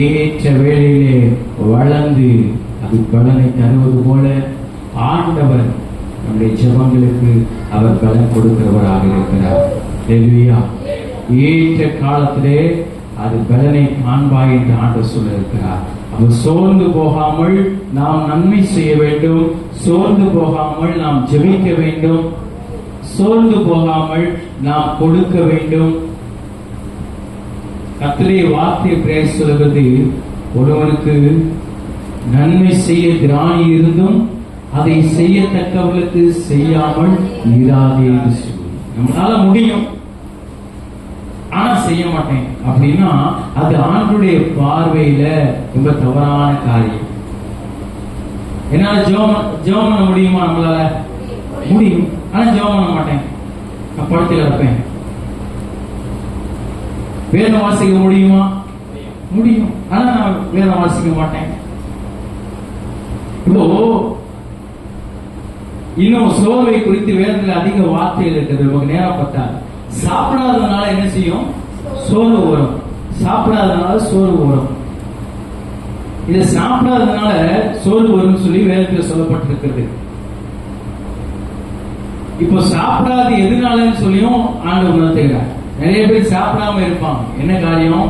ஏற்ற வேளையிலே வளர்ந்து அது பலனை தருவது போல ஆண்டவர் நம்முடைய ஜெபங்களுக்கு அவர் பலன் கொடுக்கிறவராக இருக்கிறார். அல்லேலூயா. ஏற்ற காலத்திலே அது பலனை காண்பாய் என்று ஆண்டவர் சொல்ல இருக்கிறார். அவர் சோர்ந்து போகாமல் நாம் நன்மை செய்ய வேண்டும், சோர்ந்து போகாமல் நாம் ஜெபிக்க வேண்டும், சோர்ந்து போகாமல் நாம் கொடுக்க வேண்டும். கர்த்தருடைய வார்த்தை பிரேஸ் சொல்வது, ஒருவனுக்கு நன்மை செய்ய திராணி இருந்தும் அதை செய்யத்தக்கவர்களுக்கு செய்யாமல் இராதே. நம்மளால முடியும், ஆனா செய்ய மாட்டேன் அப்படின்னா அது ஆண்டுடைய பார்வையில ரொம்ப தவறான காரியம். என்னால ஜெபம் பண்ண முடியுமா? நம்மளால முடியும், ஆனா ஜெபம் பண்ண மாட்டேன், நான் படத்தில் இருப்பேன். வேதம் வாசிக்க முடியுமா? முடியும், ஆனா நான் வேதம் வாசிக்க மாட்டேன். இப்போ இன்னும் சோர்வை குறித்து வேதத்தில் அதிக வார்த்தைகள் இருக்குது. நமக்கு நேரம் பத்தா. சாப்பிடாததுனால என்ன செய்யும்? சோர்வு வரும். சாப்பிடாததுனால சோர்வு வரும். இதை சாப்பிடாததுனால சோர்வு வரும் சொல்லி வேதத்தில் சொல்லப்பட்டிருக்கிறது. இப்போ சாப்பிடாது எதுனாலன்னு சொல்லியும் ஆண்டவர் உணர்த்துகிறார். நிறைய பேர் சாப்பிடாம இருப்பாங்க. என்ன காரியம்?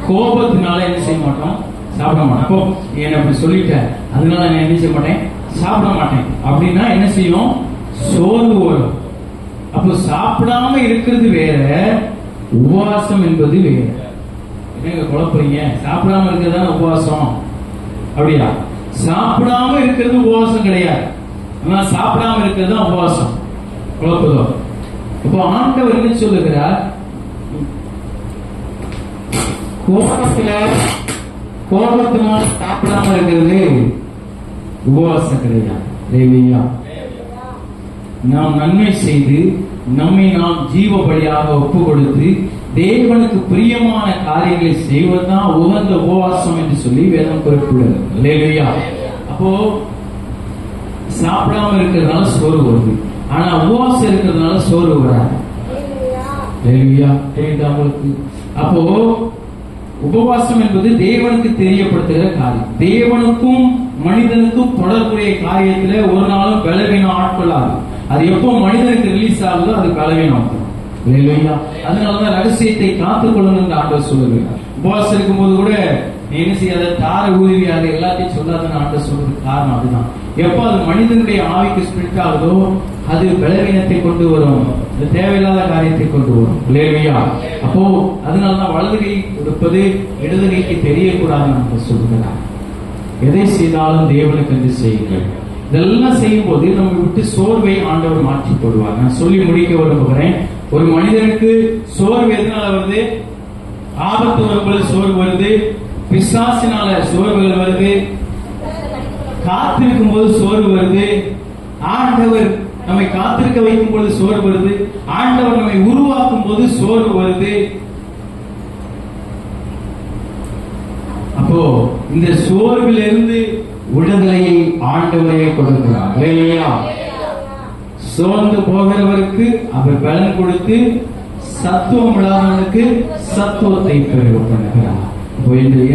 கோபத்தினால என்ன செய்ய மாட்டோம்? சாப்பிட மாட்டேன். அப்போ என்ன அப்படி சொல்லிட்டேன், அதனால நான் என்ன செய்ய மாட்டேன், சாப்பிட மாட்டேன் அப்படின்னா என்ன செய்யும், சோர்வு வரும். அப்போ சாப்பிடாம இருக்கிறது வேற, உபவாசம் என்பது வேற. என்னங்க குழப்பறீங்க? சாப்பிடாம இருக்கிறது தான் உபவாசம் அப்படியா? சாப்பிடாம இருக்கிறது உபவாசம் கிடையாது, ஆனா சாப்பிடாம இருக்கிறது தான் உபவாசம். குழப்பதோ? இப்போ ஆண்டவர் என்ன சொல்லுகிறார், கோபத்தினால சாப்பிடாம இருக்கிறது உபவாசம் கிடையாது. நாம் நன்மை செய்து நம்மை நாம் ஜீவ பலியாக ஒப்பு கொடுத்து தேவனுக்கு பிரியமான காரியங்களை செய்வதுதான் உகந்த உபவாசம் என்று சொல்லி வேதம் குறிப்பிடுகிறது. அப்போ சாப்பிடாம இருக்கிறதுனால சோறு வருது, ஆனா உபவாசம் இருக்கிறதுனால சோறு வராது. அப்போ உபவாசம் என்பது தேவனுக்கு தெரியப்படுத்துகிற காரியம். தேவனுக்கும் மனிதனுக்கும் தொடர்புடைய காரியத்துல ஒரு நாளும் பலவீனம் ஆட்கொள்ளாது. அது எப்போ மனிதனுக்கு ரிலீஸ் ஆகுதோ அது பலவீனம். அதனாலதான் ரகசியத்தை காத்துக் கொள்ளணும் என்று ஆண்டவர் சொல்லுகிறார். உபவாசம் இருக்கும் போது கூட நீ என்ன செய்யாத, தார ஊருவி அது எல்லாத்தையும் சொல்லாதுன்னு ஆண்டவர் சொல்றதுக்கு காரணம் அதுதான். எப்போ அது மனிதனுடைய ஆவிக்கு ஸ்பிரிட் ஆகுதோ அது பலவீனத்தை கொண்டு வரும், தேவையில்லாத காரியத்தை கொண்டு வரும். அப்போ அதனாலதான் வலது கை கொடுப்பது இடது கைக்கு தெரியக்கூடாதுன்னு சொல்லுகிறார். எதை செய்தாலும் தேவனுக்கு என்று செய்யுங்கள். இதெல்லாம் செய்யும் போது நம்ம விட்டு சோர்வை ஆண்டவர் மாற்றி போடுவார். நான் சொல்லி முடிக்க விரும்புகிறேன். ஒரு மனிதனுக்கு சோர்வு எதனால வருது? ஆபத்து வரும்போது சோர்வு வருது, பிசாசினால சோர்வுகள் வருது, காத்திருக்கும் போது சோர்வு வருது, ஆண்டவர் நம்மை காத்திருக்க வைக்கும் போது சோர்வு வருது, ஆண்டவர் நம்மை உருவாக்கும் போது சோர்வு வருது. அப்போ இந்த சோர்விலிருந்து விடுதலையை ஆண்டவரே கொடுக்கிறார். சோர்ந்து போகிறவருக்கு அவர் பலன் கொடுத்து சத்துவம் இல்லாதவனுக்கு சத்துவத்தை பெருக பண்ணுகிறார்.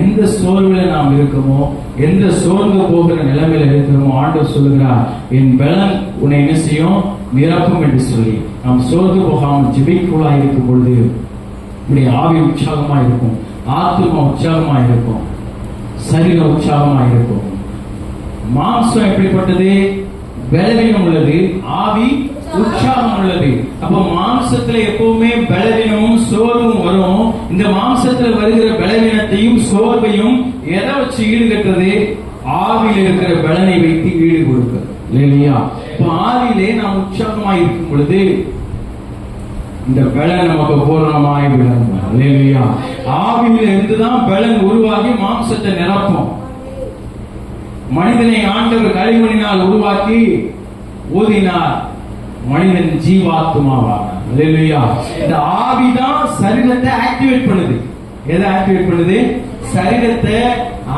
எந்த சோர்வுல நாம் இருக்கோமோ, எந்த சோர்ந்து போகிற நிலைமையில இருக்கிறோமோ, ஆண்டவர் சொல்லுகிறார் என் பலன் உன்னை என்ன செய்யும், நிரப்பும் என்று சொல்லி. நாம் சோர்ந்து போகாமல் ஜெபிக்குள்ளாய் இருக்கும் பொழுது இப்படி ஆவி உற்சாகமா இருக்கும், ஆத்மா உற்சாகமா இருக்கும், சரீரம் உற்சாகமா இருக்கும். மாம்சம் எப்படிப்பட்டது? பலவீனம் உள்ளது, ஆவி உற்சாகம் உள்ளது. அப்ப மாம்சத்துல எப்பவுமே பலவீனமும் சோர்வும் வரும். இந்த மாம்சத்துல வருகிற பலவீனத்தையும் சோர்வையும் எதை வச்சு ஈடுகட்டுறது? ஆவியில் இருக்கிற பலனை வைத்து ஈடு கொடுக்கிறது இல்லையா? இப்ப ஆவியிலே நாம் உற்சாகமா இருக்கும் பொழுது இந்த பலன் நமக்கு பூரணமாய் விளங்கும் இல்லையா? ஆவியில இருந்துதான் பலன் உருவாகி மாம்சத்தை நிரப்பும். மனிதனை ஆண்டவர் களிமண்ணினால் உருவாக்கி ஊதினார், மனிதன் ஜீவாத்மாவாக. இந்த ஆவிதான் சரீரத்தை ஆக்டிவேட் பண்ணுது. எதை ஆக்டிவேட் பண்ணுது? சரீரத்தை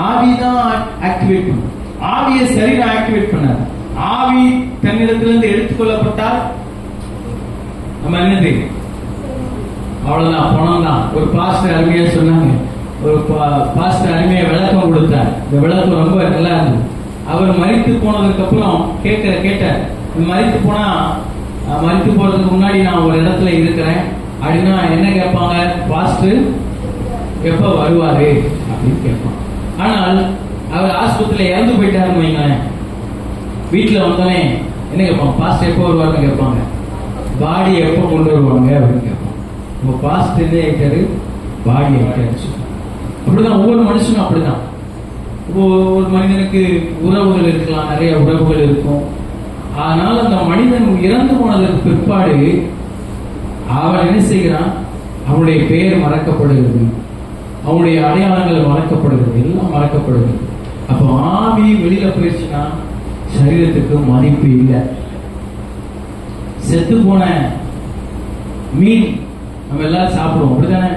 ஆவிதான் ஆக்டிவேட் பண்ணுது. ஆவியை சரீரம் ஆக்டிவேட் பண்ணாது. ஆவி தன்னிடத்திலிருந்து எடுத்துக்கொள்ளப்பட்டால் நம்ம என்னது? அவ்வளவுதான், பணம் தான். ஒரு பாஸ்டர் அருமையா சொன்னாங்க, ஒரு பாஸ்டர் அருமையா விளக்கம் கொடுத்தார். இந்த விளக்கம் ரொம்ப நல்லா இருந்தது. அவர் மரித்து போனதுக்கு அப்புறம் கேட்டார், மரித்து போனா, மரித்து போறதுக்கு முன்னாடி நான் ஒரு இடத்துல இருக்கிறேன் அப்படின்னா என்ன கேட்பாங்க? பாஸ்டர் எப்ப வருவாரு அப்படின்னு கேட்பாங்க. ஆனால் அவர் ஆஸ்பத்திரியில இறந்து போயிட்டாருன்னு வைங்களேன், வீட்டுல வந்தோடனே என்ன கேட்பாங்க? பாஸ்டர் எப்போ வருவாருன்னு கேட்பாங்க. பாடி எப்போ கொண்டு வருவாங்க அப்படின்னு கேட்பாங்க. உங்க பாஸ்டர் என்ன ஆயிட்டாரு? பாடி ஆயிட்டாரு. அப்படிதான் ஒவ்வொரு மனுஷனும் அப்படிதான். ஒரு மனிதனுக்கு உறவுகள் இருக்கலாம், நிறைய உறவுகள் இருக்கும். ஆனால் அந்த மனிதன் இறந்து போனதற்கு பிற்பாடு அவன் என்ன செய்கிறான்? அவனுடைய பெயர் மறக்கப்படுகிறது, அவனுடைய அடையாளங்கள் மறக்கப்படுகிறது, எல்லாம் மறக்கப்படுகிறது. அப்போ ஆவி வெளியில போயிடுச்சுன்னா சரீரத்துக்கு மதிப்பு இல்லை. செத்து போன மீன் நம்ம எல்லாரும் சாப்பிடுவோம், அப்படித்தானே?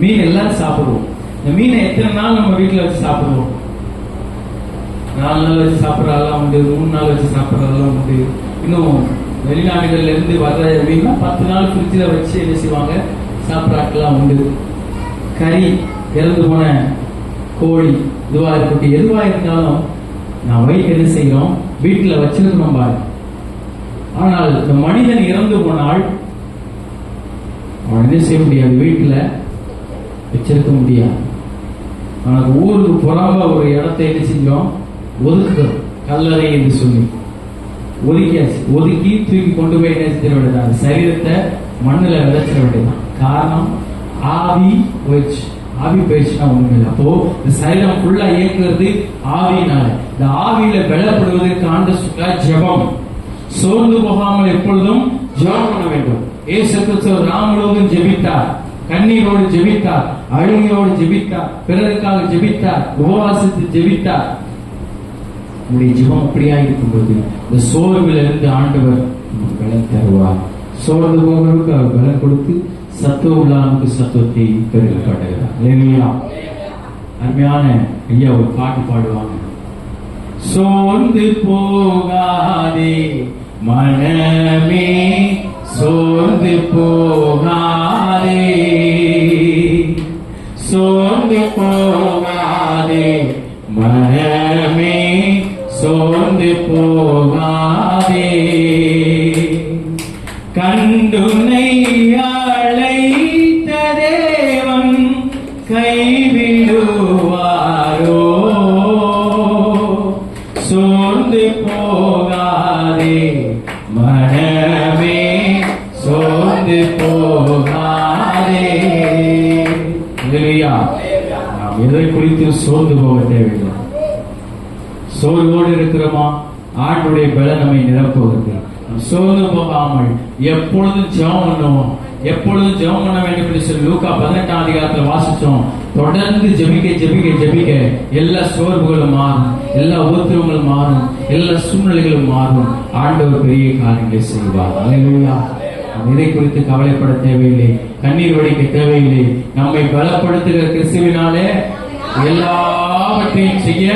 மீன் எல்லாரும் சாப்பிடுவோம். இந்த மீனை எத்தனை நாள் நம்ம வீட்டுல வச்சு சாப்பிடுவோம்? 4 நாள் வச்சு சாப்பிட்றதெல்லாம் உண்டு, 3 நாள் வச்சு சாப்பிட்றதெல்லாம் உண்டு. இன்னும் வெளிநாடுகள்ல இருந்து வர்ற மீன்னா 10 நாள் ஃப்ரிட்ஜில் வச்சு என்ன செய்வாங்க, சாப்பிட்றாக்கெல்லாம் உண்டு. கறி, இறந்து போன கோழி, இதுவா இருக்கட்டும், எதுவா இருந்தாலும் நான் வைத்து என்ன செய்யறோம்? வீட்டுல வச்சிருக்கணும் பாரு. ஆனால் இந்த மனிதன் இறந்து போனால் அவன் என்ன செய்ய முடியாது? வீட்டுல வச்சிருக்க முடியாது. நமக்கு ஊருக்கு புறம்ப ஒரு இடத்தை என்ன செஞ்சோம், ஒதுக்குறோம், கல்லறை என்று சொல்லி ஒதுக்கியாச்சு. ஒதுக்கி தூக்கி கொண்டு போய் என்ன செஞ்சிட வேண்டியதான், சரீரத்தை மண்ணில் விளைச்சிட வேண்டியதான். காரணம், ஆவி போயிடுச்சு. ஆவி போயிடுச்சுன்னா ஒண்ணுமே இல்லை. அப்போ இந்த சரீரம் ஃபுல்லா இயக்குறது ஆவியினால. இந்த ஆவியில பலப்படுவதற்கு ஆண்டவர் சொல்றார், ஜெபம். சோர்ந்து போகாமல் எப்பொழுதும் ஜெபம் பண்ண வேண்டும். இயேசு கிறிஸ்து நாள் முழுவதும் ஜெபித்தார், கண்ணீரோடு ஜெபித்தார், அழுகையோடு ஜெபித்தார், பிறருக்காக ஜெபித்தார், உபவாசித்து ஜெபித்தார். உங்களுடைய ஜெபம் அப்படியா இருக்கும்போது இந்த சோர்வில் இருந்து ஆண்டவர் பலன் தருவார். சோர்ந்து போகிறவருக்கு அவர் பலன் கொடுத்து சத்துவம் உள்ளவனுக்கு சத்துவத்தை பெருக காட்டுகிறார். இல்லையா? அருமையான ஐயா ஒரு பாட்டு பாடுவாங்க. சோர்ந்து போகாதே மனமே, சோர்ந்து போகாதே, சோர்ந்து போகாதே மனமே, சோர்ந்து போகாதே. கண்டுனை அழைத்த தேவன் கைவிடுவாரோ, சோர்ந்து போகாதே மனமே, சோர்ந்து போகாதே. நாம் எதை குறித்து சோர்ந்து போக தேவையில்லை. சோர்வோடு இருக்கிறோமா, ஆண்டுடைய பலன் நம்மை நிரப்புவது. சோர்ந்து போகாமல் எப்பொழுதும் ஜெபம் பண்ணுவோம். எப்பொழுதும் ஜெபம் பண்ண வேண்டும் என்று சொல்லி லூக்கா 18ஆம் அதிகாரத்தில் வாசிச்சோம். தொடர்ந்து ஜெபிக்க ஜெபிக்க ஜெபிக்க எல்லா சோர்வுகளும் மாறும், எல்லா உபத்திரவங்களும் மாறும், எல்லா சூழ்நிலைகளும் மாறும். ஆண்டவர் பெரிய காரியங்களை செய்வார். அல்லேலூயா. இதை குறித்து கவலைப்பட தேவையில்லை, கண்ணீர் வடிக்க தேவையில்லை. நம்மை பலப்படுத்துகிற கிறிஸ்துவினாலே எல்லாவற்றையும் செய்ய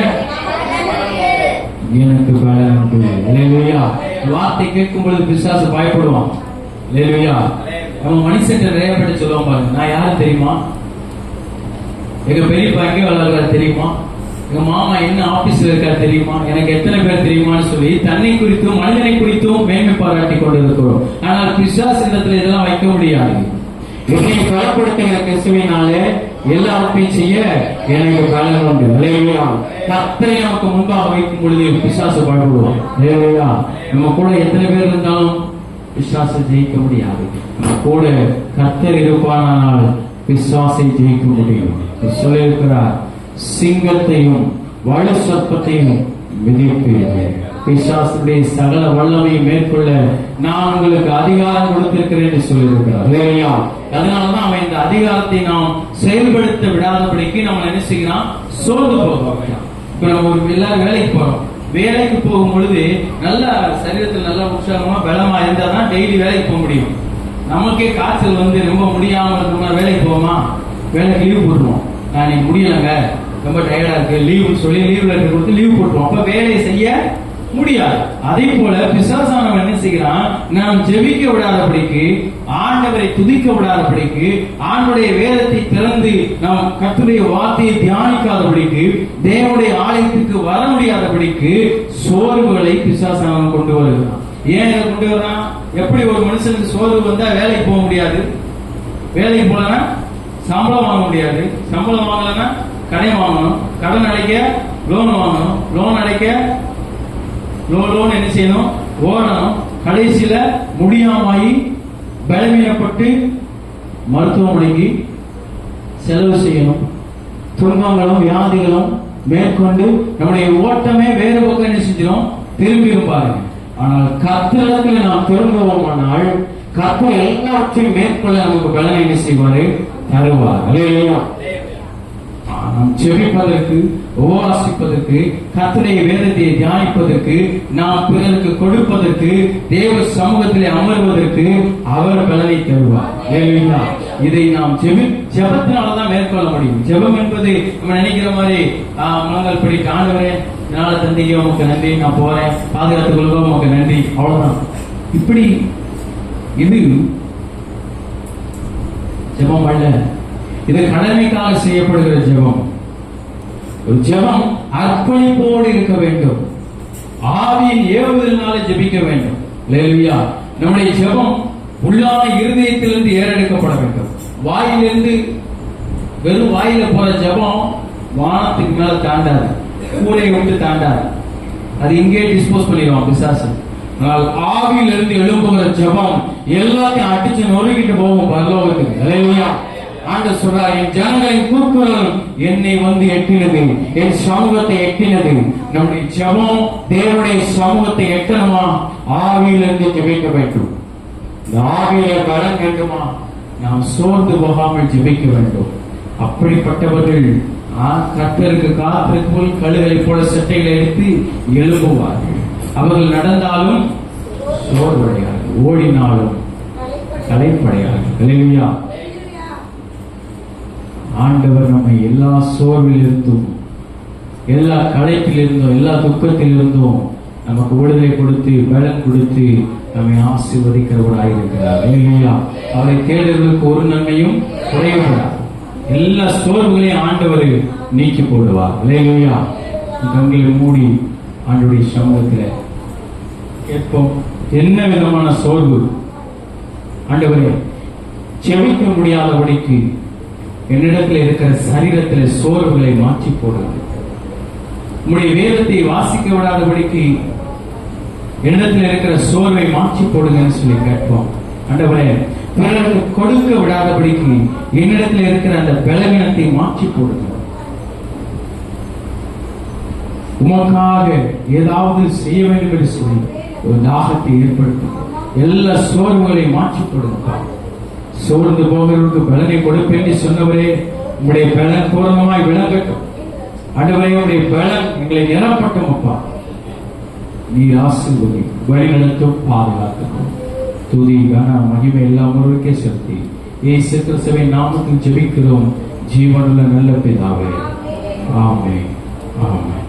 எனக்கு பலன் உண்டு. அல்லேலூயா. வார்த்தை கேட்கும் பொழுது பிசாசு பயப்படுவான். அல்லேலூயா. நம்ம மனுஷன் நிறைய பேர் சொல்லுவோம் பாருங்க, நான் யாரு தெரியுமா, எங்க பெரியப்பா எங்கே வளர்றாரு தெரியுமா, எங்க மாமா என்ன ஆபீஸ்ல இருக்காரு தெரியுமா, எனக்கு எத்தனை பேர் தெரியுமான்னு சொல்லி தன்னை குறித்தும் மனிதனை குறித்தும் மேன்மை பாராட்டி கொண்டு இருக்கிறோம். ஆனால் பிசாசு இடத்துல இதெல்லாம் வைக்க முடியாது. என்னை பலப்படுத்துகிற கிறிஸ்துவினாலே எல்லாத்தையும் செய்ய எனக்கு பலன் உண்டு. அல்லேலூயா. கர்த்தரை நமக்கு முன்பாக வைக்கும் பொழுது பிசாசு பயப்படுவான். அல்லேலூயா. நம்ம கூட எத்தனை பேர் இருந்தாலும் பிசாசை ஜெயிக்க முடியாது. நம்ம கூட கர்த்தர் இருப்பானால் பிசாசை ஜெயிக்க முடியும். சொல்லியிருக்கிறார், சிங்கத்தையும் வலு சர்ப்பத்தையும் மிதிப்பீர்கள், பிசாசுடைய சகல வல்லமையை மேற்கொள்ள நான் உங்களுக்கு அதிகாரம் கொடுத்திருக்கிறேன் என்று சொல்லியிருக்கிறார். இல்லையா? அதனாலதான் அவன் இந்த அதிகாரத்தை நாம் செயல்படுத்த விடாதபடிக்கு நம்ம என்ன செய்யலாம், சோர்ந்து போகிறோம். இப்ப நம்ம ஒரு எல்லாரும் வேலைக்கு போறோம். வேலைக்கு போகும் பொழுது நல்ல சரீரத்தில் நல்ல உற்சாகமா பலமா இருந்தாதான் டெய்லி வேலைக்கு போக முடியும். நமக்கே காய்ச்சல் வந்து ரொம்ப முடியாம இருக்கோம்னா வேலைக்கு போவோமா, வேலைக்கு லீவ் போட்டுருவோம். நான் இன்னைக்கு முடியலங்க, ரொம்ப டயர்டா இருக்கு, லீவுன்னு சொல்லி லீவ்ல இருக்க கொடுத்து லீவ் போட்டுருவோம். அப்ப வேலையை செய்ய முடியாது. அதே போல பிசாசானவன் என்ன செய்கிறான், நாம் ஜெபிக்க விடாதபடிக்கு, ஆண்டவரை துதிக்க விடாதபடிக்கு, ஆண்டுடைய வேதத்தை திறந்து நாம் கர்த்தருடைய வார்த்தையை தியானிக்காதபடிக்கு, தேவனுடைய ஆலயத்துக்கு வர முடியாதபடிக்கு சோர்வுகளை பிசாசானவன் கொண்டு வருகிறான். ஏன் இதை கொண்டு வரான்? எப்படி ஒரு மனுஷனுக்கு சோர்வு வந்தா வேலைக்கு போக முடியாது, வேலைக்கு போலன்னா சம்பளம் வாங்க முடியாது, சம்பளம் வாங்கலன்னா கடன் வாங்கணும், கடன் அடைக்க லோன் வாங்கணும், லோன் அடைக்க லோன் என்ன செய்யணும், ஓடணும். கடைசியில முடியாமாயி பலவீனப்பட்டு மருத்துவமனைக்கு செலவு செய்யணும். துன்பங்களும் வியாதிகளும் மேற்கொண்டு நம்முடைய ஓட்டமே வேறு பக்கம் என்ன செஞ்சிடும், திரும்பி பாருங்க. ஆனால் கர்த்தரிடத்தில் நாம் திரும்புவோமானால் கர்த்தர் எல்லாவற்றையும் மேற்கொள்ள நமக்கு பலனை என்ன செய்வாரு, தருவார். அல்லேலூயா. நாம் ஜெபிப்பதற்கு, உபவாசிப்பதற்கு, கர்த்தருடைய வேதத்தை தியானிப்பதற்கு, நாம் பிறருக்கு கொடுப்பதற்கு, தேவ சமூகத்திலே அமர்வதற்கு அவர் பலனை தருவார். அல்லேலூயா. இதை நாம் ஜெபத்தினாலதான் மேற்கொள்ள முடியும். ஜெபம் என்பது நம்ம நினைக்கிற மாதிரி முழங்கால் படி ஆண்டவரே நாளை தந்தையோ உமக்கு நன்றி, நான் போறேன், பாதுகாத்துக் கொள்வோம் உமக்கு நன்றி, அவ்வளவுதான். இப்படி இது ஜெபம் அல்ல. இது கடமைக்காக செய்யப்படுகிற ஜெபம். ஒரு ஜெபம் அர்ப்பணிப்போடு இருக்க வேண்டும். ஆவியின் ஏவுதலினால ஜெபிக்க வேண்டும். அல்லேலூயா. நம்முடைய ஜெபம் உள்ளான இருதயத்திலிருந்து ஏறெடுக்கப்பட வேண்டும். வாயிலிருந்து வெறும் வாயில போற ஜெபம் வானத்துக்கு மேல தாண்டாது, கூரையை விட்டு தாண்டாது. அது இங்கே டிஸ்போஸ் பண்ணிடுவான் பிசாசு. ஆனால் ஆவியிலிருந்து எழும்புகிற ஜெபம் எல்லாத்தையும் அடிச்சு நொறுக்கிட்டு போகும் பரலோகத்துக்கு. அல்லேலூயா. ஆண்டவர் சொல்றார், என் ஜனங்களின் கூக்குரல் என்னை வந்து எட்டினது, என் சமூகத்தை எட்டினது. நம்முடைய ஜெபம் தேவனுடைய சமூகத்தை எட்டணுமா? ஆவியிலிருந்து ஜெபிக்க வேண்டும். இந்த ஆவியில பலன் வேண்டுமா? நாம் சோர்ந்து போகாமல் ஜெபிக்க வேண்டும். அப்படிப்பட்டவர்கள் கர்த்தருக்கு காத்திருக்கும் போல் கழுதை போல சட்டைகளை எடுத்து எழுப்புவார்கள். அவர்கள் நடந்தாலும் சோர்வடையார்கள், ஓடினாலும் களைப்படையார்கள். அல்லேலூயா. ஆண்டவர் நம்மை எல்லா சோர்விலிருந்தும், எல்லா களைப்பிலிருந்தும், எல்லா துக்கத்திலிருந்தும் நமக்கு விடுதலை கொடுத்து பலன் கொடுத்து நம்மை ஆசீர்வதிக்கிறவராயிருக்கிறார். அல்லேலூயா. அவரை தேடுவதற்கு ஒரு நன்மையும் குறைவுபடாது. எல்லா சோர்வுகளையும் ஆண்டவர் நீக்கி போடுவார். அல்லேலூயா. கண்களை மூடி ஆண்டவருடைய சமூகத்தில் கேட்போம். என்ன விதமான சோர்வு? ஆண்டவரே, செவிக்க முடியாதபடிக்கு என்னிடத்தில் இருக்கிற சரீரத்தில் சோர்வுகளை மாற்றி போடுவது, உம்முடைய வேதத்தை வாசிக்க விடாதபடிக்கு என்னிடத்தில் இருக்கிற சோர்வை மாற்றி போடுங்கன்னு சொல்லி கேட்போம். ஆண்டவரே, பிறருக்கு கொடுக்க விடாதபடிக்கு என்னிடத்தில் இருக்கிற அந்த பலவீனத்தை மாற்றி போடுங்க. உமக்காக ஏதாவது செய்ய வேண்டும் என்று சொல்லி ஒரு தாகத்தை ஏற்படுத்தும். எல்லா சோர்வுகளையும் மாற்றி போடுங்க. சோர்ந்து போகிறவருக்கு பலனை கொடுப்பேன் என்று சொன்னவரே, உங்களுடைய பலன் பூர்ணமாய் விளங்கட்டும். ஆண்டவரே, உங்களுடைய பலன் எங்களை நிரப்பட்டும். அப்பா, நீர் ஆசீர்வதி, வழிநடத்தும், பாதுகாத்துக்கும். துதி கன மகிமை எல்லாம் ஒருவருக்கே செலுத்தி இயேசு கிறிஸ்துவின் நாமத்தில் ஜெபிக்கிறோம் ஜீவனுள்ள நல்ல பிதாவே. ஆமென். ஆமென்.